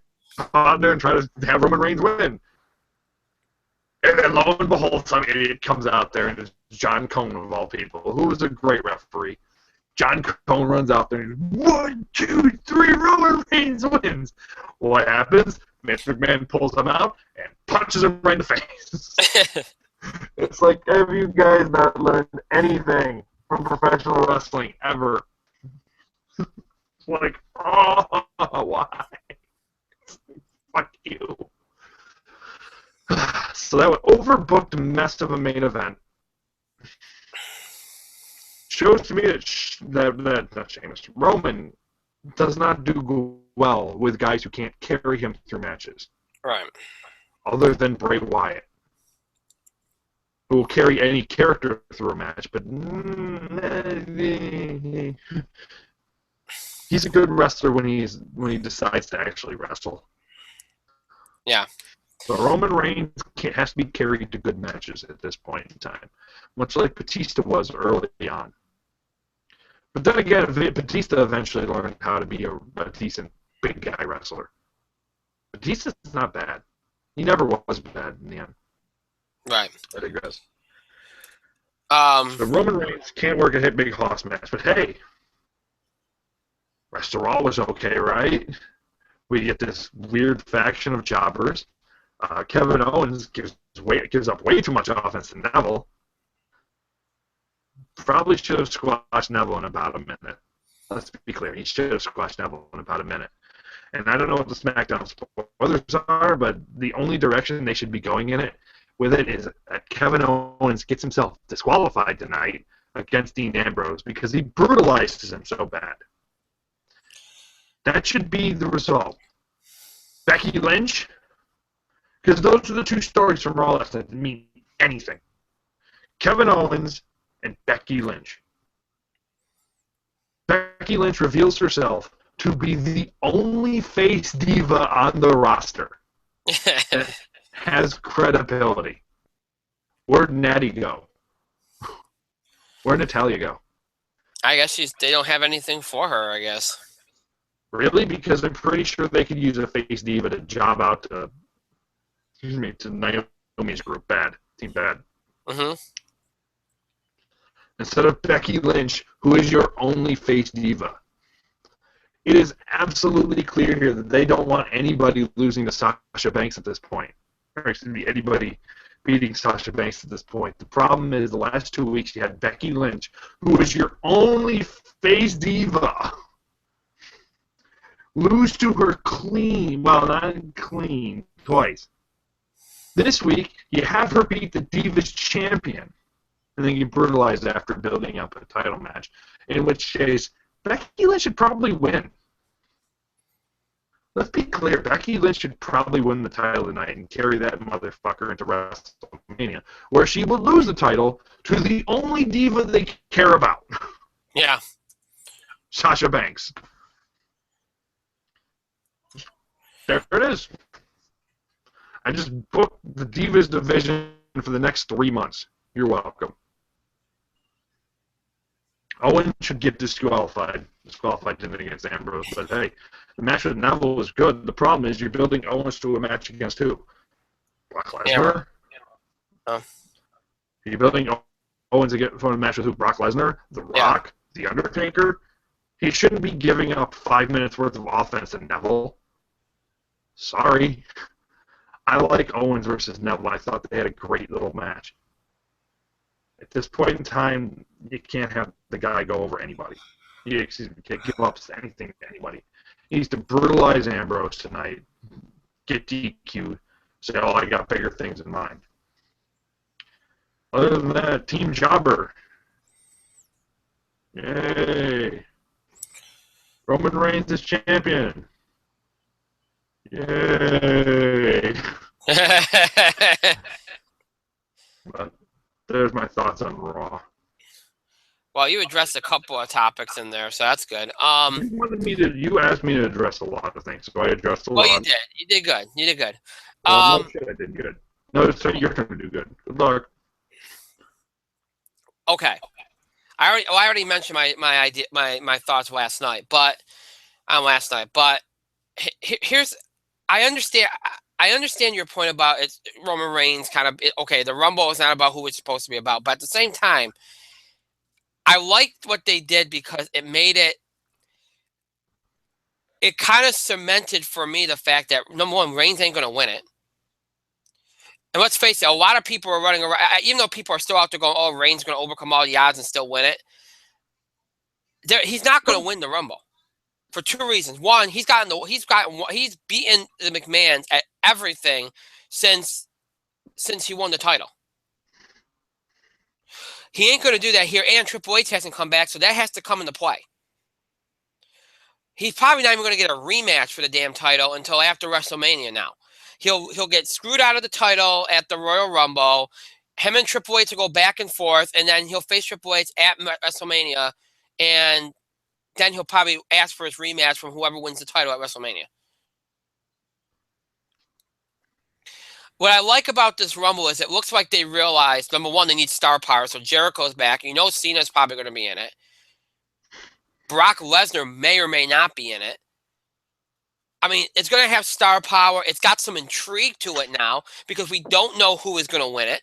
out there and try to have Roman Reigns win. And then lo and behold, some idiot comes out there, and it's John Cone of all people, who was a great referee. John Cone runs out there and 1, 2, 3, Roman Reigns wins. What happens? Mr. McMahon pulls him out and punches him right in the face. It's like, have you guys not learned anything from professional wrestling ever? It's like, oh, why? Fuck you. So that overbooked mess of a main event shows to me that Roman does not do well with guys who can't carry him through matches. Right. Other than Bray Wyatt, who will carry any character through a match, but he's a good wrestler when he decides to actually wrestle. Yeah. But Roman Reigns has to be carried to good matches at this point in time, much like Batista was early on. But then again, Batista eventually learned how to be a decent big guy wrestler. Batista's not bad. He never was bad in the end. Right. I digress. The Roman Reigns can't work a big hoss match, but hey, Restaurant was okay, right? We get this weird faction of jobbers. Kevin Owens gives up way too much offense to Neville. Probably should have squashed Neville in about a minute. Let's be clear. He should have squashed Neville in about a minute. And I don't know what the SmackDown spoilers are, but the only direction they should be going in it with it is that Kevin Owens gets himself disqualified tonight against Dean Ambrose because he brutalizes him so bad. That should be the result. Becky Lynch, because those are the two stories from Raw last night that mean anything. Kevin Owens and Becky Lynch. Becky Lynch reveals herself to be the only face diva on the roster that has credibility. Where'd Natty go? Where'd Natalya go? I guess they don't have anything for her, I guess. Really? Because I'm pretty sure they could use a face diva to job out to Naomi's group. Team Bad. Mm-hmm. Instead of Becky Lynch, who is your only face diva. It is absolutely clear here that they don't want anybody losing to Sasha Banks at this point. Or excuse me, anybody beating Sasha Banks at this point. The problem is the last 2 weeks you had Becky Lynch, who is your only face diva, lose to her twice. This week, you have her beat the Divas champion, and then you brutalize after building up a title match, in which case Becky Lynch should probably win. Let's be clear, Becky Lynch should probably win the title tonight and carry that motherfucker into WrestleMania, where she will lose the title to the only diva they care about. Yeah. Sasha Banks. There it is. I just booked the Divas division for the next 3 months. You're welcome. Owen should get disqualified. Disqualified against Ambrose, but hey, the match with Neville was good. The problem is you're building Owens to a match against who? Brock Lesnar? Yeah. You're building Owens for a match with who? Brock Lesnar? The Rock? Yeah. The Undertaker? He shouldn't be giving up 5 minutes worth of offense to Neville. Sorry. I like Owens versus Neville. I thought they had a great little match. At this point in time, you can't have the guy go over anybody. You can't give up anything to anybody. He needs to brutalize Ambrose tonight, get DQ'd, say, oh, I got bigger things in mind. Other than that, Team Jobber. Yay. Roman Reigns is champion. Yay. But there's my thoughts on Raw. Well, you addressed a couple of topics in there, so that's good. You asked me to address a lot of things, so I addressed a lot. Well, you did. You did good. You did good. No shit, I did good. No, it's your turn to do good. Good luck. Okay. I already mentioned my idea, my thoughts last night, but here's I understand your point about it's Roman Reigns kind of okay. The Rumble is not about who it's supposed to be about, but at the same time, I liked what they did because it made it kind of cemented for me the fact that number one, Reigns ain't going to win it. And let's face it, a lot of people are running around, even though people are still out there going, "Oh, Reigns going to overcome all the odds and still win it." He's not going to win the Rumble for two reasons. One, he's beaten the McMahons at everything since he won the title. He ain't going to do that here, and Triple H hasn't come back, so that has to come into play. He's probably not even going to get a rematch for the damn title until after WrestleMania now. He'll get screwed out of the title at the Royal Rumble. Him and Triple H will go back and forth, and then he'll face Triple H at WrestleMania, and then he'll probably ask for his rematch from whoever wins the title at WrestleMania. What I like about this Rumble is it looks like they realized, number one, they need star power, so Jericho's back. You know Cena's probably going to be in it. Brock Lesnar may or may not be in it. I mean, it's going to have star power. It's got some intrigue to it now because we don't know who is going to win it.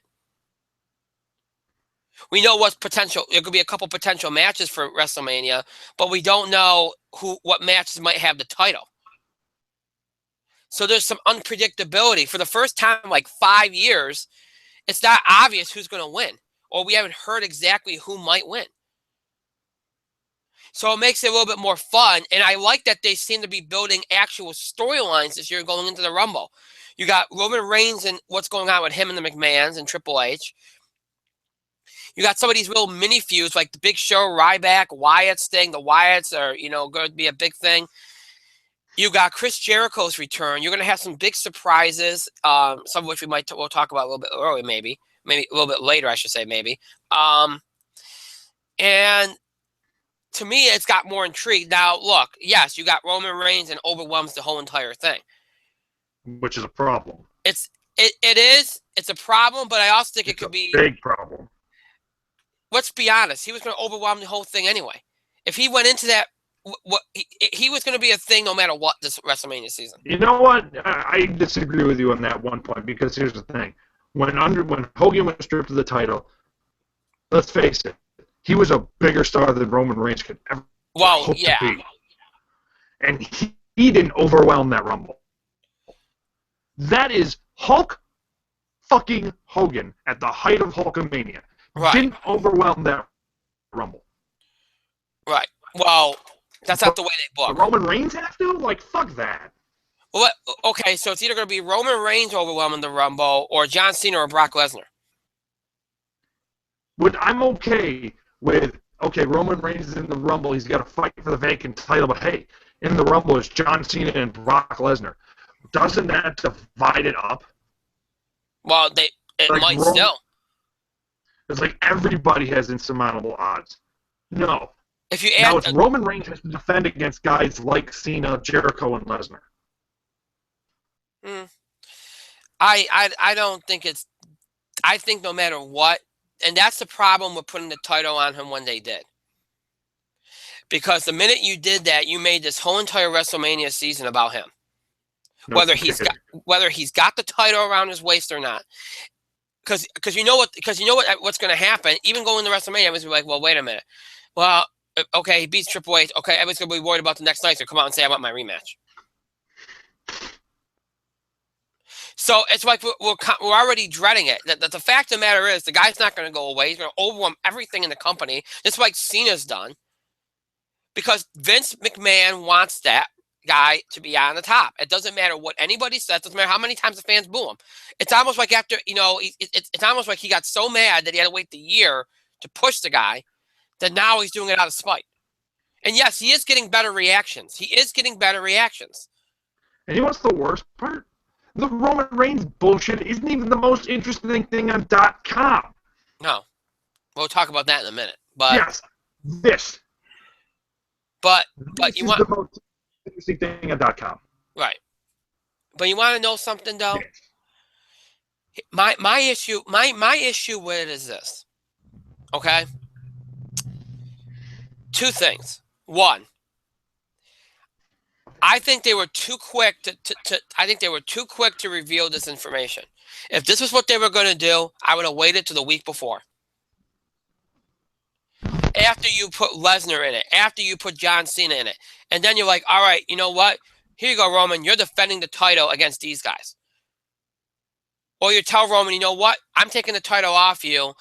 We know what's potential. There could be a couple potential matches for WrestleMania, but we don't know what matches might have the title. So there's some unpredictability. For the first time in like 5 years, it's not obvious who's going to win, or we haven't heard exactly who might win. So it makes it a little bit more fun, and I like that they seem to be building actual storylines this year going into the Rumble. You got Roman Reigns and what's going on with him and the McMahons and Triple H. You got some of these little mini feuds like the Big Show, Ryback, Wyatt's thing. The Wyatts are, going to be a big thing. You got Chris Jericho's return. You're going to have some big surprises, some of which we'll talk about a little bit early, maybe a little bit later, I should say, maybe. And to me, it's got more intrigue. Now, look, yes, you got Roman Reigns and overwhelms the whole entire thing, which is a problem. It is. It's a problem, but I also think it could be a big problem. Let's be honest. He was going to overwhelm the whole thing anyway. If he went into that, he was going to be a thing no matter what this WrestleMania season. You know what? I disagree with you on that one point because here's the thing: when Hogan was stripped of the title, let's face it, he was a bigger star than Roman Reigns could ever hope to be, and he didn't overwhelm that Rumble. That is Hulk fucking Hogan at the height of Hulkamania. Right. Didn't overwhelm that Rumble. Right. Well, that's not the way they book. Roman Reigns have to? Like, fuck that. Well, okay, so it's either going to be Roman Reigns overwhelming the Rumble or John Cena or Brock Lesnar. I'm okay with, Roman Reigns is in the Rumble. He's got to fight for the vacant title. But, hey, in the Rumble is John Cena and Brock Lesnar. Doesn't that divide it up? Well, it might still. It's like everybody has insurmountable odds. No. If you now it's Roman Reigns has to defend against guys like Cena, Jericho, and Lesnar. I don't think it's. I think no matter what, and that's the problem with putting the title on him when they did. Because the minute you did that, you made this whole entire WrestleMania season about him. No, whether he's got the title around his waist or not. Because you know what's going to happen. Even going to WrestleMania, everyone's going to be like, well, wait a minute. Well, okay, he beats Triple H. Okay, everyone's going to be worried about the next night, so come out and say, I want my rematch. So it's like we're already dreading it. The fact of the matter is the guy's not going to go away. He's going to overwhelm everything in the company, just like Cena's done. Because Vince McMahon wants that guy to be on the top. It doesn't matter what anybody says. It doesn't matter how many times the fans boo him. It's almost like after, it's almost like he got so mad that he had to wait the year to push the guy that now he's doing it out of spite. And yes, he is getting better reactions. And you know what's the worst part? The Roman Reigns bullshit isn't even the most interesting thing on .com. No. We'll talk about that in a minute. But yes, this. But this you is want the most interesting thing on .com. Right. But you want to know something though? Yes. My issue with it is this. Okay? Two things. One, I think they were too quick to reveal this information. If this was what they were going to do, I would have waited till the week before. After you put Lesnar in it, after you put John Cena in it, and then you're like, all right, you know what? Here you go, Roman. You're defending the title against these guys. Or you tell Roman, you know what? I'm taking the title off you.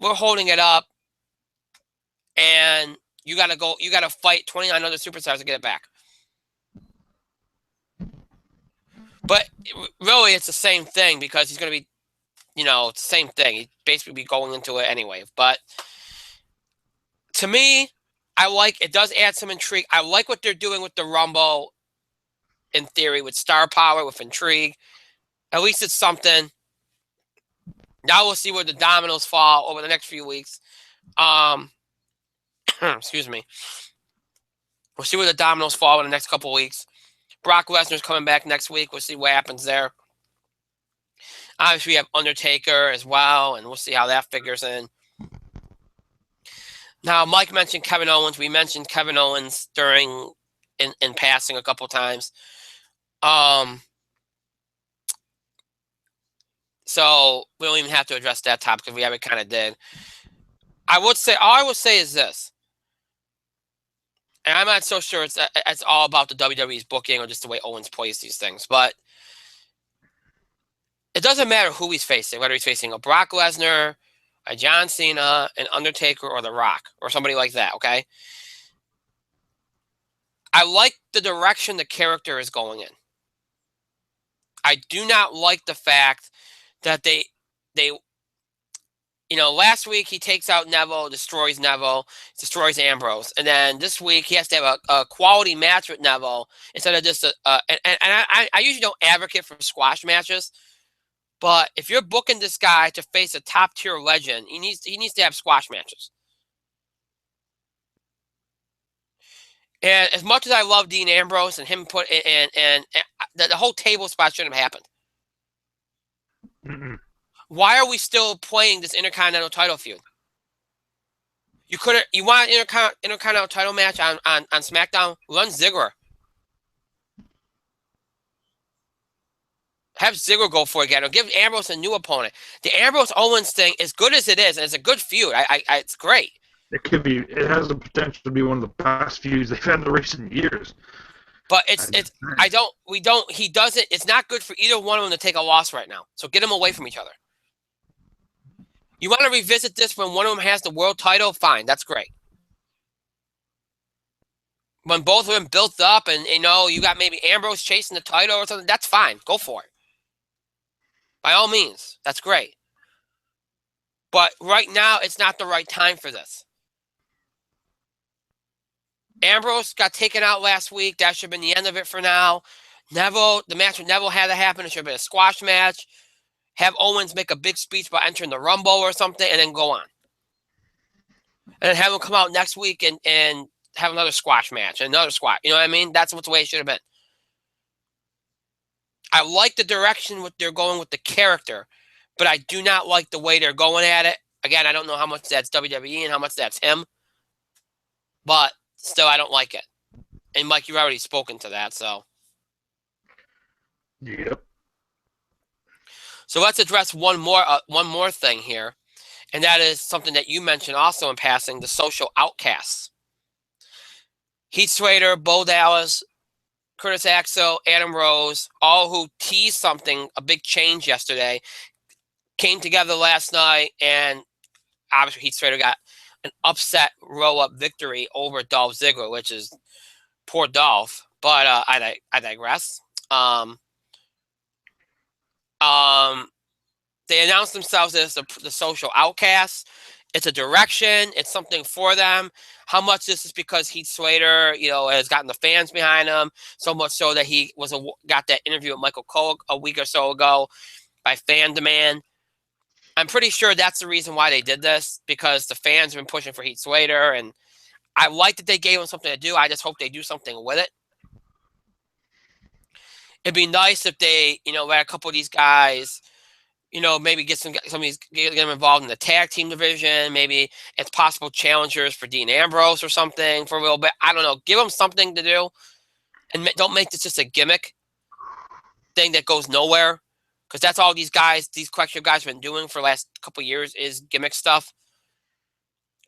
We're holding it up. And you got to fight 29 other superstars to get it back. But really, it's the same thing because he's going to be, it's the same thing. He'd basically be going into it anyway. But to me, I like it. Does add some intrigue. I like what they're doing with the Rumble. In theory, with star power, with intrigue, at least it's something. Now we'll see where the dominoes fall over the next few weeks. Excuse me. We'll see where the dominoes fall in the next couple of weeks. Brock Lesnar's coming back next week. We'll see what happens there. Obviously, we have Undertaker as well, and we'll see how that figures in. Now, Mike mentioned Kevin Owens. We mentioned Kevin Owens in passing a couple times. So we don't even have to address that topic because we already kind of did. All I would say is this, and I'm not so sure it's all about the WWE's booking or just the way Owens plays these things, but it doesn't matter who he's facing, whether he's facing a Brock Lesnar, a John Cena, an Undertaker, or The Rock, or somebody like that, okay? I like the direction the character is going in. I do not like the fact that they last week he takes out Neville, destroys Ambrose. And then this week he has to have a quality match with Neville instead of just I usually don't advocate for squash matches. But if you're booking this guy to face a top tier legend, he needs to have squash matches. And as much as I love Dean Ambrose and him the whole table spot shouldn't have happened. Mm-mm. Why are we still playing this Intercontinental title feud? You want an Intercontinental title match on SmackDown? Run Ziggler. Have Ziggler go for it again, or give Ambrose a new opponent. The Ambrose Owens thing, as good as it is, and it's a good feud. It's great. It has the potential to be one of the best feuds they've had in the recent years. But it's not good for either one of them to take a loss right now. So get them away from each other. You want to revisit this when one of them has the world title? Fine, that's great. When both of them built up and you got maybe Ambrose chasing the title or something, that's fine. Go for it. By all means, that's great. But right now, it's not the right time for this. Ambrose got taken out last week. That should have been the end of it for now. The match with Neville had to happen. It should have been a squash match. Have Owens make a big speech about entering the Rumble or something, and then go on. And then have him come out next week and have another squash match, another squash. You know what I mean? That's what the way it should have been. I like the direction what they're going with the character, but I do not like the way they're going at it. Again, I don't know how much that's WWE and how much that's him, but still, I don't like it. And Mike, you've already spoken to that, so. Yep. So let's address one more thing here, and that is something that you mentioned also in passing: the social outcasts. Heath Slater, Bo Dallas, Curtis Axel, Adam Rose, all who teased something, a big change yesterday, came together last night, and obviously Heath Slater got an upset roll-up victory over Dolph Ziggler, which is poor Dolph, but I digress. They announced themselves as the social outcasts. It's a direction. It's something for them. How much this is because Heath Slater, has gotten the fans behind him, so much so that he got that interview with Michael Cole a week or so ago by fan demand. I'm pretty sure that's the reason why they did this, because the fans have been pushing for Heath Slater, and I like that they gave him something to do. I just hope they do something with it. It'd be nice if they, let a couple of these guys, maybe get some of these, get them involved in the tag team division. Maybe it's possible challengers for Dean Ambrose or something for a little bit. I don't know. Give them something to do, and don't make this just a gimmick thing that goes nowhere. Because that's all these question guys have been doing for the last couple of years is gimmick stuff.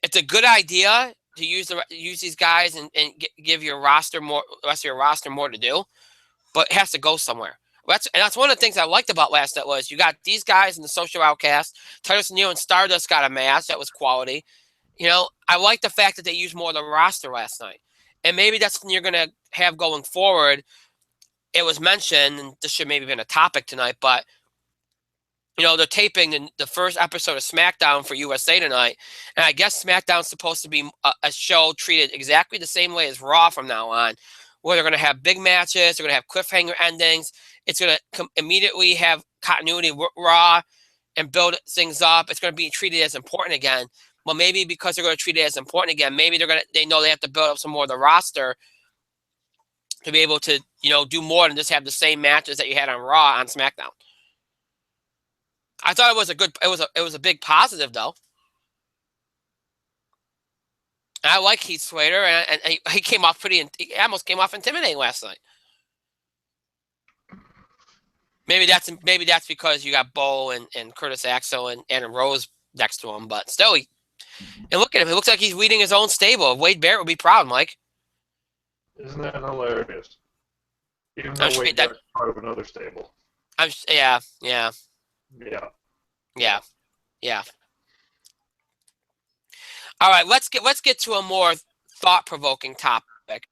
It's a good idea to use these guys and give your roster more, the rest of your roster more to do, but it has to go somewhere. That's one of the things I liked about last night was you got these guys in the social outcast. Titus O'Neil and Stardust got a match that was quality. I like the fact that they used more of the roster last night, and maybe that's something you're going to have going forward. It was mentioned, and this should maybe have been a topic tonight, but they're taping the first episode of SmackDown for USA tonight, and I guess SmackDown's supposed to be a show treated exactly the same way as Raw from now on, where they're going to have big matches, they're going to have cliffhanger endings. It's going to immediately have continuity with Raw and build things up. It's going to be treated as important again. Well, maybe because they're going to treat it as important again, maybe they know they have to build up some more of the roster to be able to, do more than just have the same matches that you had on Raw on SmackDown. I thought it was a big positive though. And I like Heath Slater, and he came off he almost came off intimidating last night. Maybe that's because you got Bo and Curtis Axel and Adam Rose next to him, but still, and look at him. It looks like he's leading his own stable. Wade Barrett would be proud, Mike. Isn't that hilarious? Even though Wade Barrett's part of another stable. Yeah. All right, let's get to a more thought-provoking topic,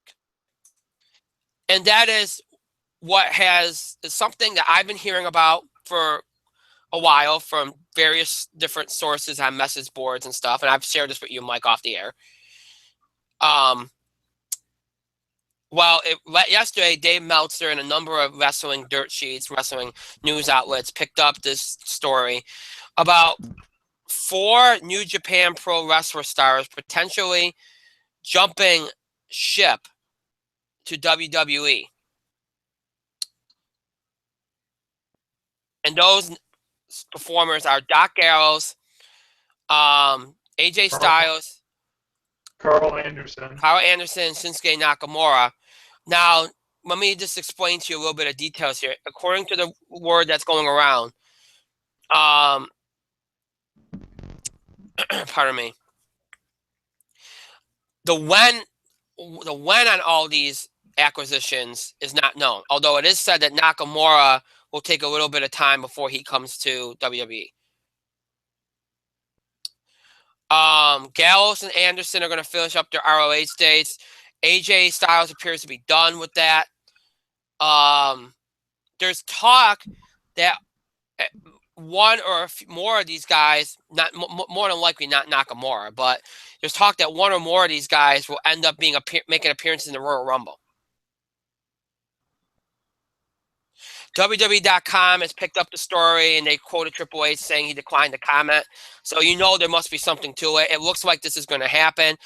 and that is is something that I've been hearing about for a while from various different sources on message boards and stuff, and I've shared this with you, Mike, off the air. Yesterday, Dave Meltzer and a number of wrestling dirt sheets, wrestling news outlets picked up this story about 4 New Japan Pro Wrestler stars potentially jumping ship to WWE. And those performers are Doc Gallows, AJ Styles, Carl Anderson, Shinsuke Nakamura. Now, let me just explain to you a little bit of details here. According to the word that's going around, pardon me, the when on all these acquisitions is not known, although it is said that Nakamura will take a little bit of time before he comes to WWE. Gallows and Anderson are going to finish up their ROH dates. AJ Styles appears to be done with that. There's talk that one or more of these guys, not more than likely not Nakamura, but there's talk that one or more of these guys will end up making appearances in the Royal Rumble. WWE.com has picked up the story, and they quoted Triple H saying he declined to comment. So there must be something to it. It looks like this is going to happen.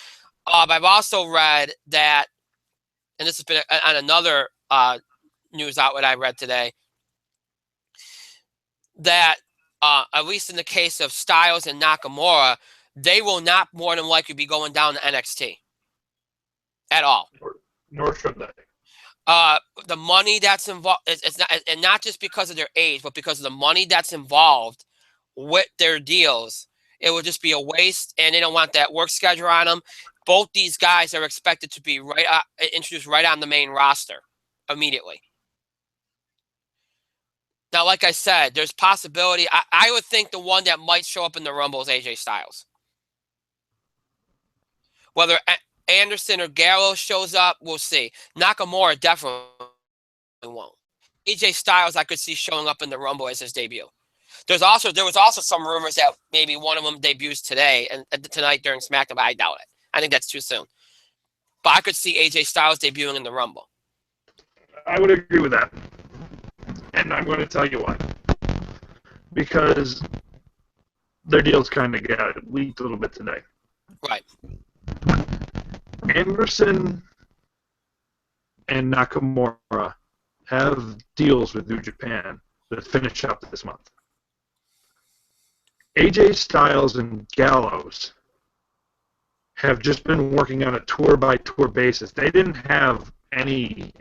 I've also read that, and this has been on another news outlet I read today, that at least in the case of Styles and Nakamura, they will not more than likely be going down to NXT at all. Nor should they. The money that's involved, it's not, and not just because of their age, but because of the money that's involved with their deals. It would just be a waste, and they don't want that work schedule on them. Both these guys are expected to be introduced right on the main roster immediately. Now, like I said, there's possibility. I would think the one that might show up in the Rumble is AJ Styles. Whether Anderson or Gallows shows up, we'll see. Nakamura definitely won't. AJ Styles, I could see showing up in the Rumble as his debut. There was also some rumors that maybe one of them debuts today and tonight during SmackDown, but I doubt it. I think that's too soon. But I could see AJ Styles debuting in the Rumble. I would agree with that. And I'm going to tell you why. Because their deals kind of got leaked a little bit today. Right. Anderson and Nakamura have deals with New Japan that finish up this month. AJ Styles and Gallows have just been working on a tour-by-tour basis. They didn't have any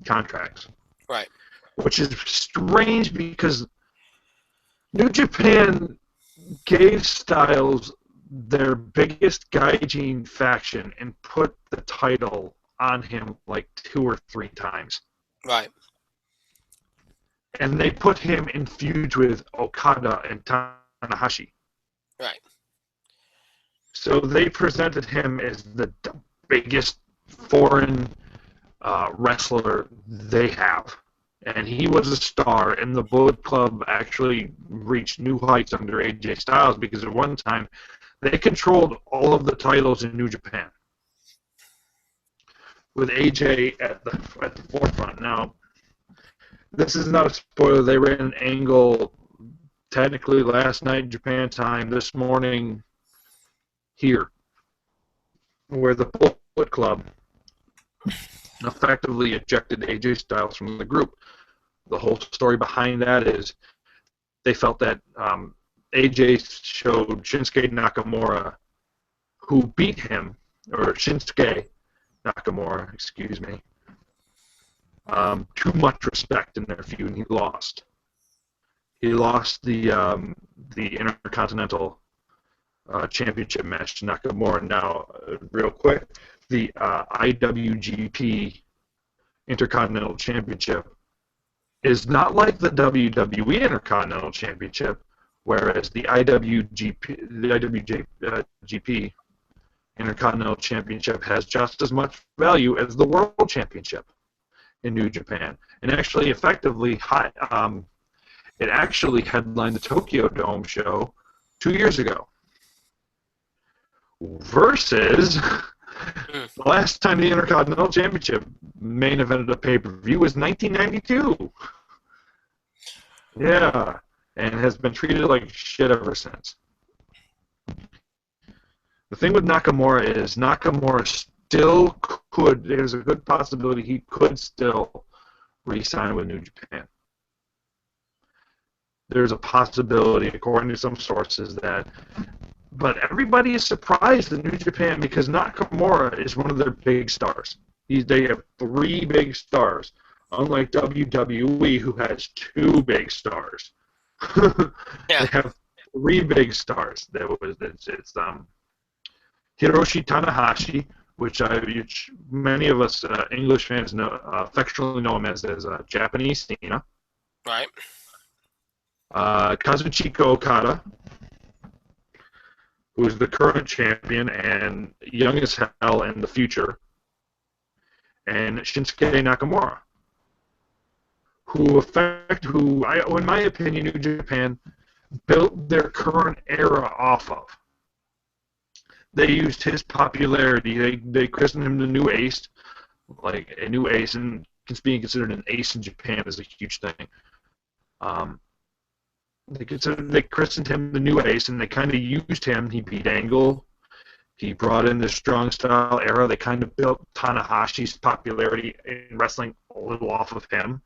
contracts. Right. Which is strange because New Japan gave Styles their biggest Gaijin faction and put the title on him like 2 or 3 times. Right. And they put him in feuds with Okada and Tanahashi. Right. So they presented him as the biggest foreign wrestler they have. and he was a star, and the Bullet Club actually reached new heights under AJ Styles because at one time they controlled all of the titles in New Japan with AJ at the forefront. Now, this is not a spoiler. They ran an angle technically last night Japan time, this morning here, where the Bullet Club effectively ejected AJ Styles from the group. The whole story behind that is they felt that AJ showed Shinsuke Nakamura, who beat him, or Shinsuke Nakamura, excuse me, too much respect in their feud, and he lost. He lost the Intercontinental Championship match to Nakamura. Now, real quick, the IWGP Intercontinental Championship is not like the WWE Intercontinental Championship, whereas the IWGP Intercontinental Championship has just as much value as the World Championship in New Japan, and actually, effectively, it actually headlined the Tokyo Dome show 2 years ago. Versus the last time the Intercontinental Championship main evented a pay-per-view was 1992. Yeah, and has been treated like shit ever since. The thing with Nakamura is Nakamura still could, there's a good possibility he could still re-sign with New Japan. There's a possibility, according to some sources, that... But everybody is surprised in New Japan because Nakamura is one of their big stars. They have 3 big stars, unlike WWE, who has 2 big stars. Yeah. They have 3 big stars. It's Hiroshi Tanahashi, which many of us English fans know, affectionately know him as Japanese Cena. Right. Kazuchika Okada, who is the current champion and young as hell in the future, and Shinsuke Nakamura, who in my opinion, New Japan built their current era off of. They used his popularity. They christened him the new ace, like a new ace, and being considered an ace in Japan is a huge thing. They christened him the new ace, and they kind of used him. He beat Angle. He brought in the strong style era. They kind of built Tanahashi's popularity in wrestling a little off of him.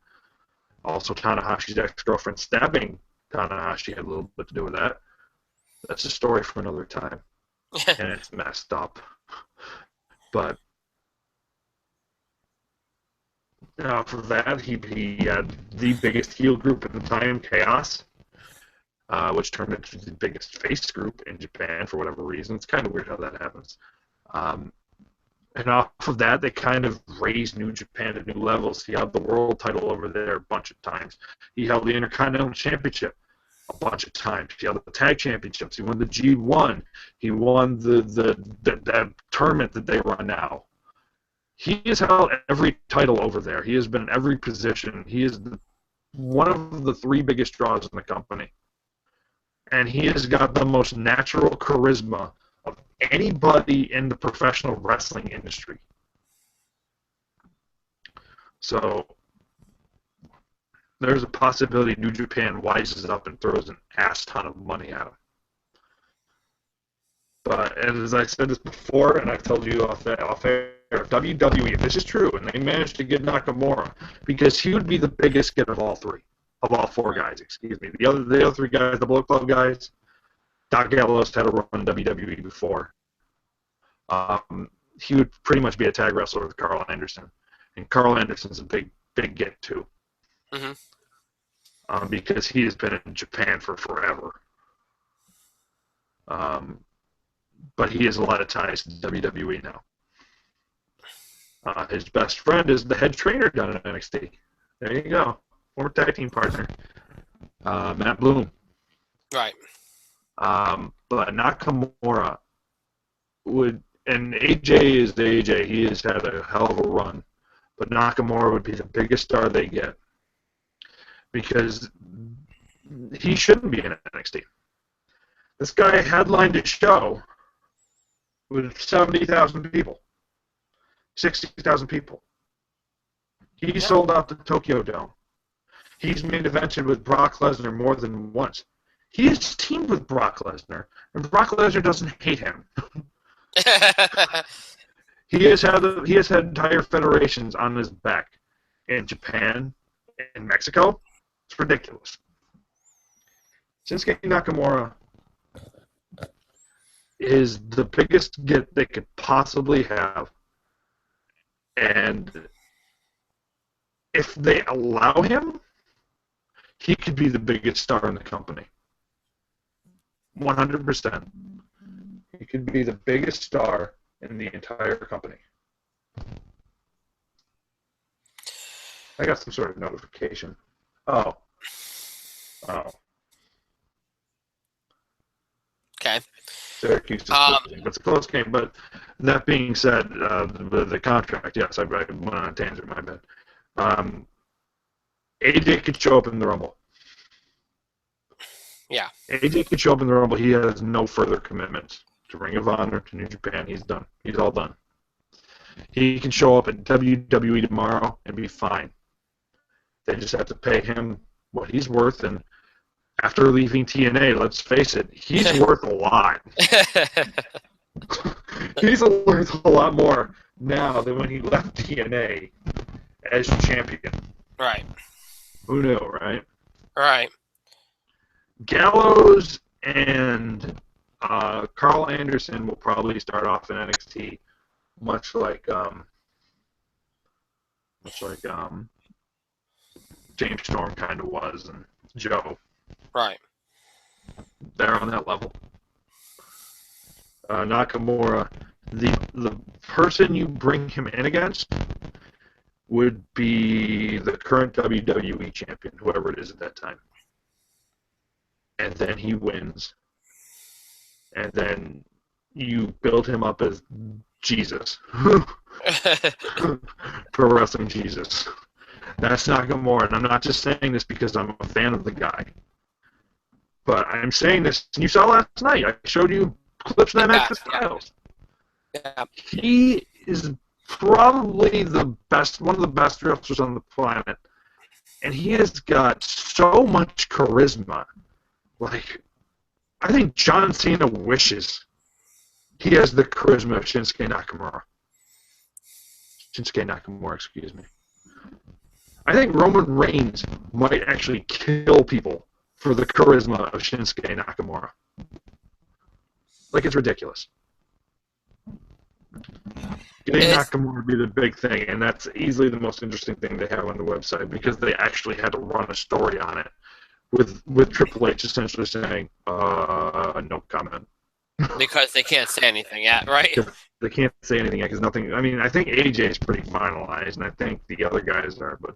Also, Tanahashi's ex-girlfriend stabbing Tanahashi had a little bit to do with that. That's a story for another time. And it's messed up. But for that, he had the biggest heel group at the time, Chaos, which turned into the biggest face group in Japan for whatever reason. It's kind of weird how that happens. And off of that, they kind of raised New Japan to new levels. He held the world title over there a bunch of times. He held the Intercontinental Championship a bunch of times. He held the tag championships. He won the G1. He won the tournament that they run now. He has held every title over there. He has been in every position. He is one of the 3 biggest draws in the company. And he has got the most natural charisma of anybody in the professional wrestling industry. So there's a possibility New Japan wises up and throws an ass ton of money at him. But as I said this before, and I've told you off air, WWE, if this is true, and they managed to get Nakamura, because he would be the biggest get of all 4 guys, excuse me. The other 3 guys, the Bullet Club guys, Doc Gallows had a run in WWE before. He would pretty much be a tag wrestler with Carl Anderson. And Carl Anderson's a big get, too. Mm-hmm. Because he has been in Japan for forever. But he has a lot of ties to WWE now. His best friend is the head trainer down at NXT. There you go. Former tag team partner. Matt Bloom. Right. But Nakamura would, and AJ is the AJ. He has had a hell of a run. But Nakamura would be the biggest star they get. because he shouldn't be in NXT. This guy headlined a show with 70,000 people, 60,000 people. He sold out the Tokyo Dome. He's main evented with Brock Lesnar more than once. He is teamed with Brock Lesnar, and Brock Lesnar doesn't hate him. He has had entire federations on his back in Japan and Mexico. It's ridiculous. Shinsuke Nakamura is the biggest get they could possibly have, and if they allow him, he could be the biggest star in the company. 100%. He could be the biggest star in the entire company. I got some sort of notification. Oh. Okay. Syracuse is losing. It's a close game, but that being said, the contract, yes, I went on a tangent, my bad. AJ could show up in the Rumble. Yeah. AJ could show up in the Rumble. He has no further commitments to Ring of Honor, to New Japan. He's done. He's all done. He can show up at WWE tomorrow and be fine. They just have to pay him what he's worth, and after leaving TNA, let's face it, he's worth a lot. He's worth a lot more now than when he left TNA as champion. Right. Who knew, right? Right. Gallows and Carl Anderson will probably start off in NXT, much like James Storm kind of was, and Joe. Right. They're on that level. Nakamura, the person you bring him in against would be the current WWE champion, whoever it is at that time. And then he wins. And then you build him up as Jesus. Pro Wrestling Jesus. That's Nakamura. And I'm not just saying this because I'm a fan of the guy. But I'm saying this, and you saw last night. I showed you clips of that match with Styles. Yeah. He is probably the best, one of the best wrestlers on the planet. And he has got so much charisma. Like, I think John Cena wishes he has the charisma of Shinsuke Nakamura. Excuse me. I think Roman Reigns might actually kill people for the charisma of Shinsuke Nakamura. Like, it's ridiculous. Getting Nakamura would be the big thing, and that's easily the most interesting thing they have on the website because they actually had to run a story on it with Triple H essentially saying, no comment. Because they can't say anything yet, right? They can't say anything yet because nothing. I mean, I think AJ is pretty finalized, and I think the other guys are, but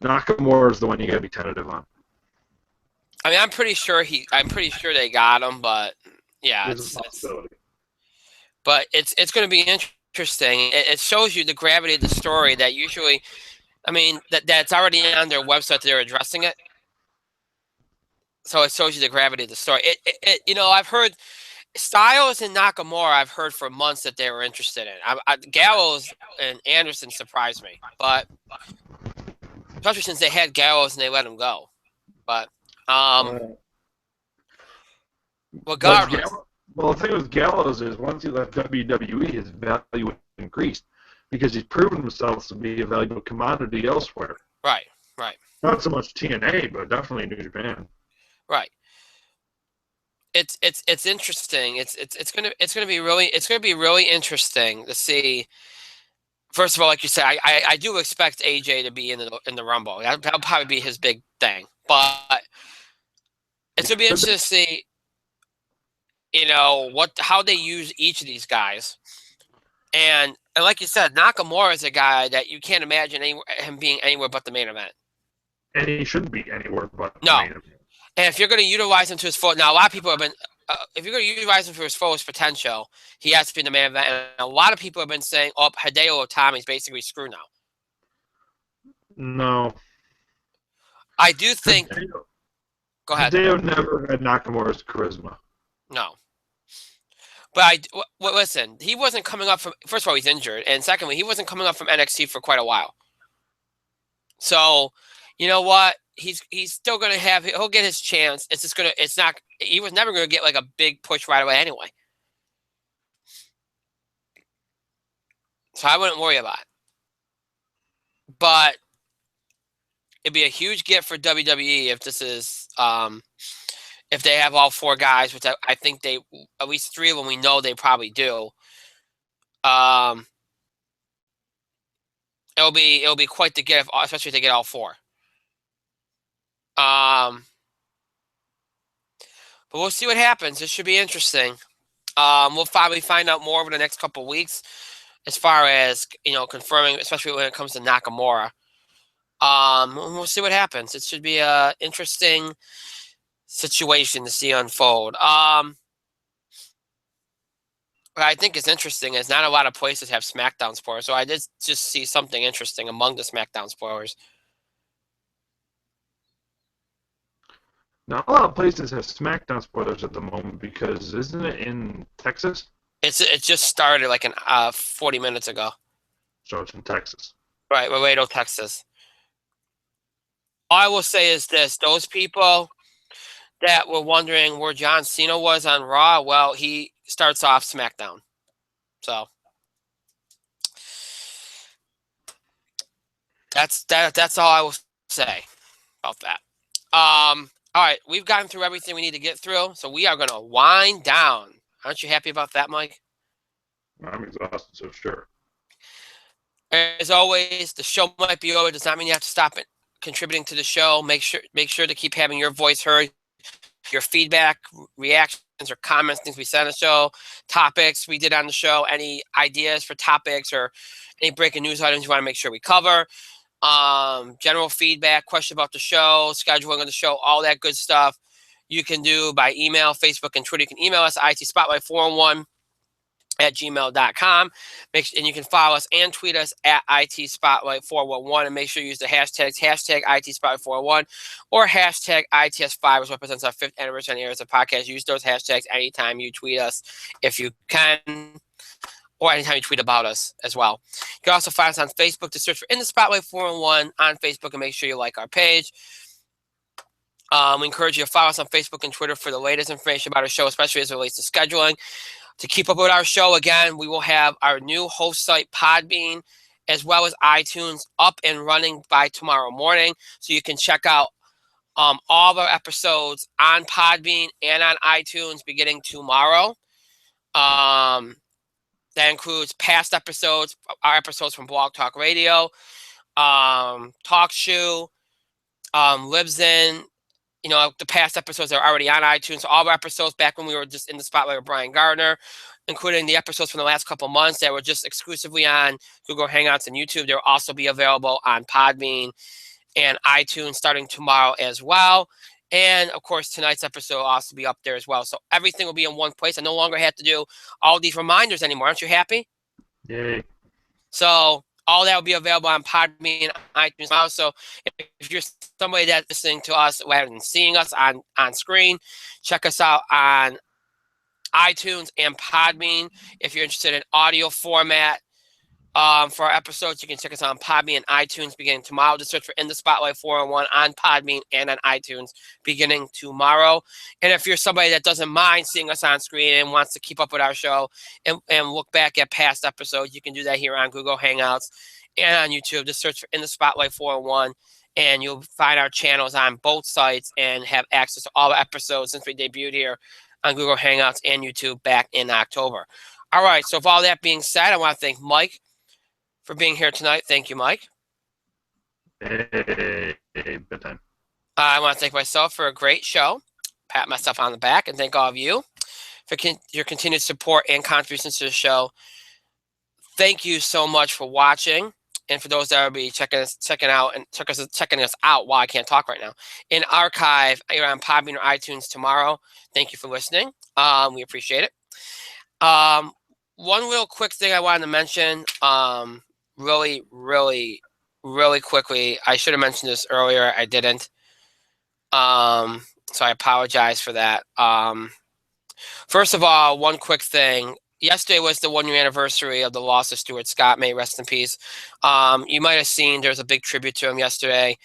Nakamura is the one you got to be tentative on. I mean, I'm pretty sure they got him, but yeah, but it's going to be interesting. It shows you the gravity of the story that usually, I mean, that's already on their website. They're addressing it, so it shows you the gravity of the story. I've heard Styles and Nakamura. I've heard for months that they were interested in. Gallows and Anderson surprised me, but especially since they had Gallows and they let him go. But regardless. Well, the thing with Gallows is once he left WWE, his value increased because he's proven himself to be a valuable commodity elsewhere. Right. Not so much TNA, but definitely New Japan. Right. It's interesting. It's gonna be really interesting to see. First of all, like you said, I do expect AJ to be in the Rumble. That'll probably be his big thing, but it's gonna be interesting to see. How they use each of these guys, and like you said, Nakamura is a guy that you can't imagine him being anywhere but the main event. And he shouldn't be anywhere but the main event. And if you're going to utilize him to his full, now a lot of people have been, if you're going to utilize him for his fullest potential, he has to be in the main event. And a lot of people have been saying, Hideo Itami's basically screwed now. No. I do think. Go ahead. Hideo never had Nakamura's charisma. No. But listen, he wasn't coming up from. First of all, he's injured, and secondly, he wasn't coming up from NXT for quite a while. So, you know what? He's still gonna have. He'll get his chance. It's just gonna. It's not. He was never gonna get like a big push right away anyway. So I wouldn't worry about it. But it'd be a huge gift for WWE if this is. If they have all 4 guys, which I think they, at least 3 of them, we know they probably do. It'll be quite the gift, especially if they get all 4. But we'll see what happens. This should be interesting. We'll probably find out more over the next couple of weeks, as far as confirming, especially when it comes to Nakamura. We'll see what happens. It should be a interesting situation to see unfold. What I think is interesting is not a lot of places have SmackDown spoilers, so I did just see something interesting among the SmackDown spoilers. Not a lot of places have SmackDown spoilers at the moment because isn't it in Texas? It just started like 40 minutes ago. So it's in Texas. Right, Laredo, Texas. All I will say is this: those people that were wondering where John Cena was on Raw, well, he starts off SmackDown. So that's all I will say about that. All right, we've gotten through everything we need to get through, so we are going to wind down. Aren't you happy about that, Mike? I'm exhausted, so sure. As always, the show might be over. It does not mean you have to stop it contributing to the show. Make sure to keep having your voice heard. Your feedback, reactions, or comments, things we said on the show, topics we did on the show, any ideas for topics or any breaking news items you want to make sure we cover, general feedback, question about the show, scheduling of the show, all that good stuff you can do by email, Facebook, and Twitter. You can email us at itspotlight411@gmail.com. And you can follow us and tweet us at itspotlight411, and make sure you use the hashtags #itspotlight411 or #ITS5, which represents our 5th anniversary airs of podcast. Use those hashtags anytime you tweet us if you can, or anytime you tweet about us as well. You can also find us on Facebook. To search for In the Spotlight 411 on Facebook, and make sure you like our page. We encourage you to follow us on Facebook and Twitter for the latest information about our show, especially as it relates to scheduling. To keep up with our show, again, we will have our new host site, Podbean, as well as iTunes, up and running by tomorrow morning. So you can check out all of our episodes on Podbean and on iTunes beginning tomorrow. That includes past episodes, our episodes from Blog Talk Radio, Talk Shoe, Lives In. The past episodes are already on iTunes. So all of our episodes back when we were just in the spotlight with Brian Gardner, including the episodes from the last couple months that were just exclusively on Google Hangouts and YouTube, they'll also be available on Podbean and iTunes starting tomorrow as well. And, of course, tonight's episode will also be up there as well. So everything will be in one place. I no longer have to do all these reminders anymore. Aren't you happy? Yay. So all that will be available on Podbean and iTunes now. So if you're somebody that's listening to us rather than seeing us on screen, check us out on iTunes and Podbean. If you're interested in audio format for our episodes, you can check us out on Podbean and iTunes beginning tomorrow. Just search for In the Spotlight 411 on Podbean and on iTunes beginning tomorrow. And if you're somebody that doesn't mind seeing us on screen and wants to keep up with our show and look back at past episodes, you can do that here on Google Hangouts and on YouTube. Just search for In the Spotlight 411, and you'll find our channels on both sites and have access to all the episodes since we debuted here on Google Hangouts and YouTube back in October. All right, so with all that being said, I want to thank Mike for being here tonight. Thank you, Mike. Hey, bedtime. I want to thank myself for a great show, pat myself on the back, and thank all of you for your continued support and contributions to the show. Thank you so much for watching, and for those that will be checking us out while I can't talk right now in archive either on Podbean or iTunes tomorrow. Thank you for listening. We appreciate it. One real quick thing I wanted to mention, really quickly. I should have mentioned this earlier. I didn't. So I apologize for that. First of all, one quick thing. Yesterday was the 1 year anniversary of the loss of Stuart Scott. May he rest in peace. You might have seen there's a big tribute to him yesterday.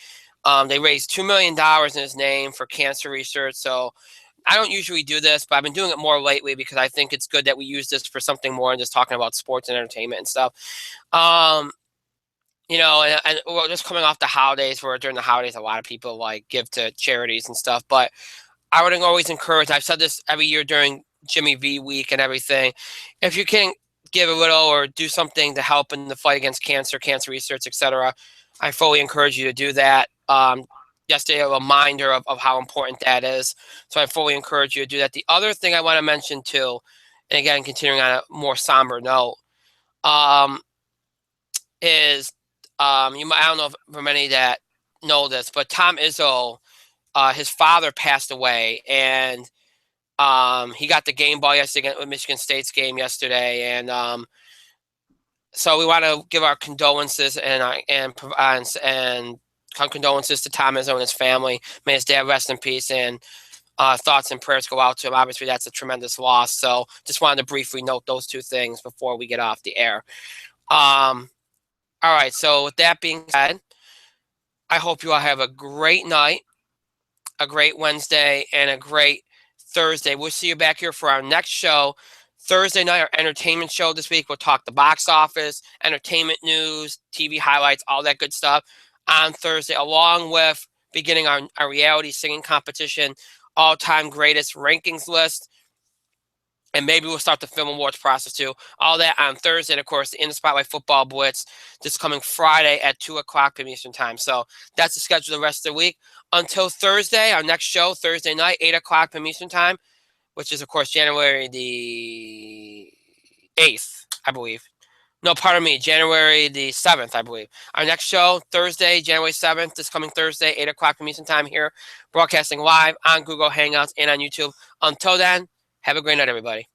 They raised $2 million in his name for cancer research. So I don't usually do this, but I've been doing it more lately because I think it's good that we use this for something more than just talking about sports and entertainment and stuff. You know, and we're just coming off the holidays, where during the holidays, a lot of people like give to charities and stuff. But I would always encourage, I've said this every year during Jimmy V week and everything, if you can give a little or do something to help in the fight against cancer, cancer research, etc., I fully encourage you to do that. Yesterday, a reminder of how important that is. So I fully encourage you to do that. The other thing I want to mention too, and again, continuing on a more somber note, is I don't know if for many that know this, but Tom Izzo, his father passed away, and he got the game ball yesterday with Michigan State's game yesterday, and so we want to give our condolences and condolences to Tom Izzo and his family. May his dad rest in peace, and thoughts and prayers go out to him. Obviously, that's a tremendous loss. So just wanted to briefly note those two things before we get off the air. All right, so with that being said, I hope you all have a great night, a great Wednesday, and a great Thursday. We'll see you back here for our next show. Thursday night, our entertainment show this week. We'll talk the box office, entertainment news, TV highlights, all that good stuff on Thursday, along with beginning our reality singing competition, all-time greatest rankings list. And maybe we'll start the film awards process too. All that on Thursday. And of course, the In the Spotlight Football Blitz this coming Friday at 2 o'clock p.m. Eastern Time. So that's the schedule the rest of the week. Until Thursday, our next show, Thursday night, 8 o'clock p.m. Eastern Time, which is, of course, January the 8th, I believe. No, pardon me, January the 7th, I believe. Our next show, Thursday, January 7th, this coming Thursday, 8 o'clock p.m. Eastern Time here, broadcasting live on Google Hangouts and on YouTube. Until then, have a great night, everybody.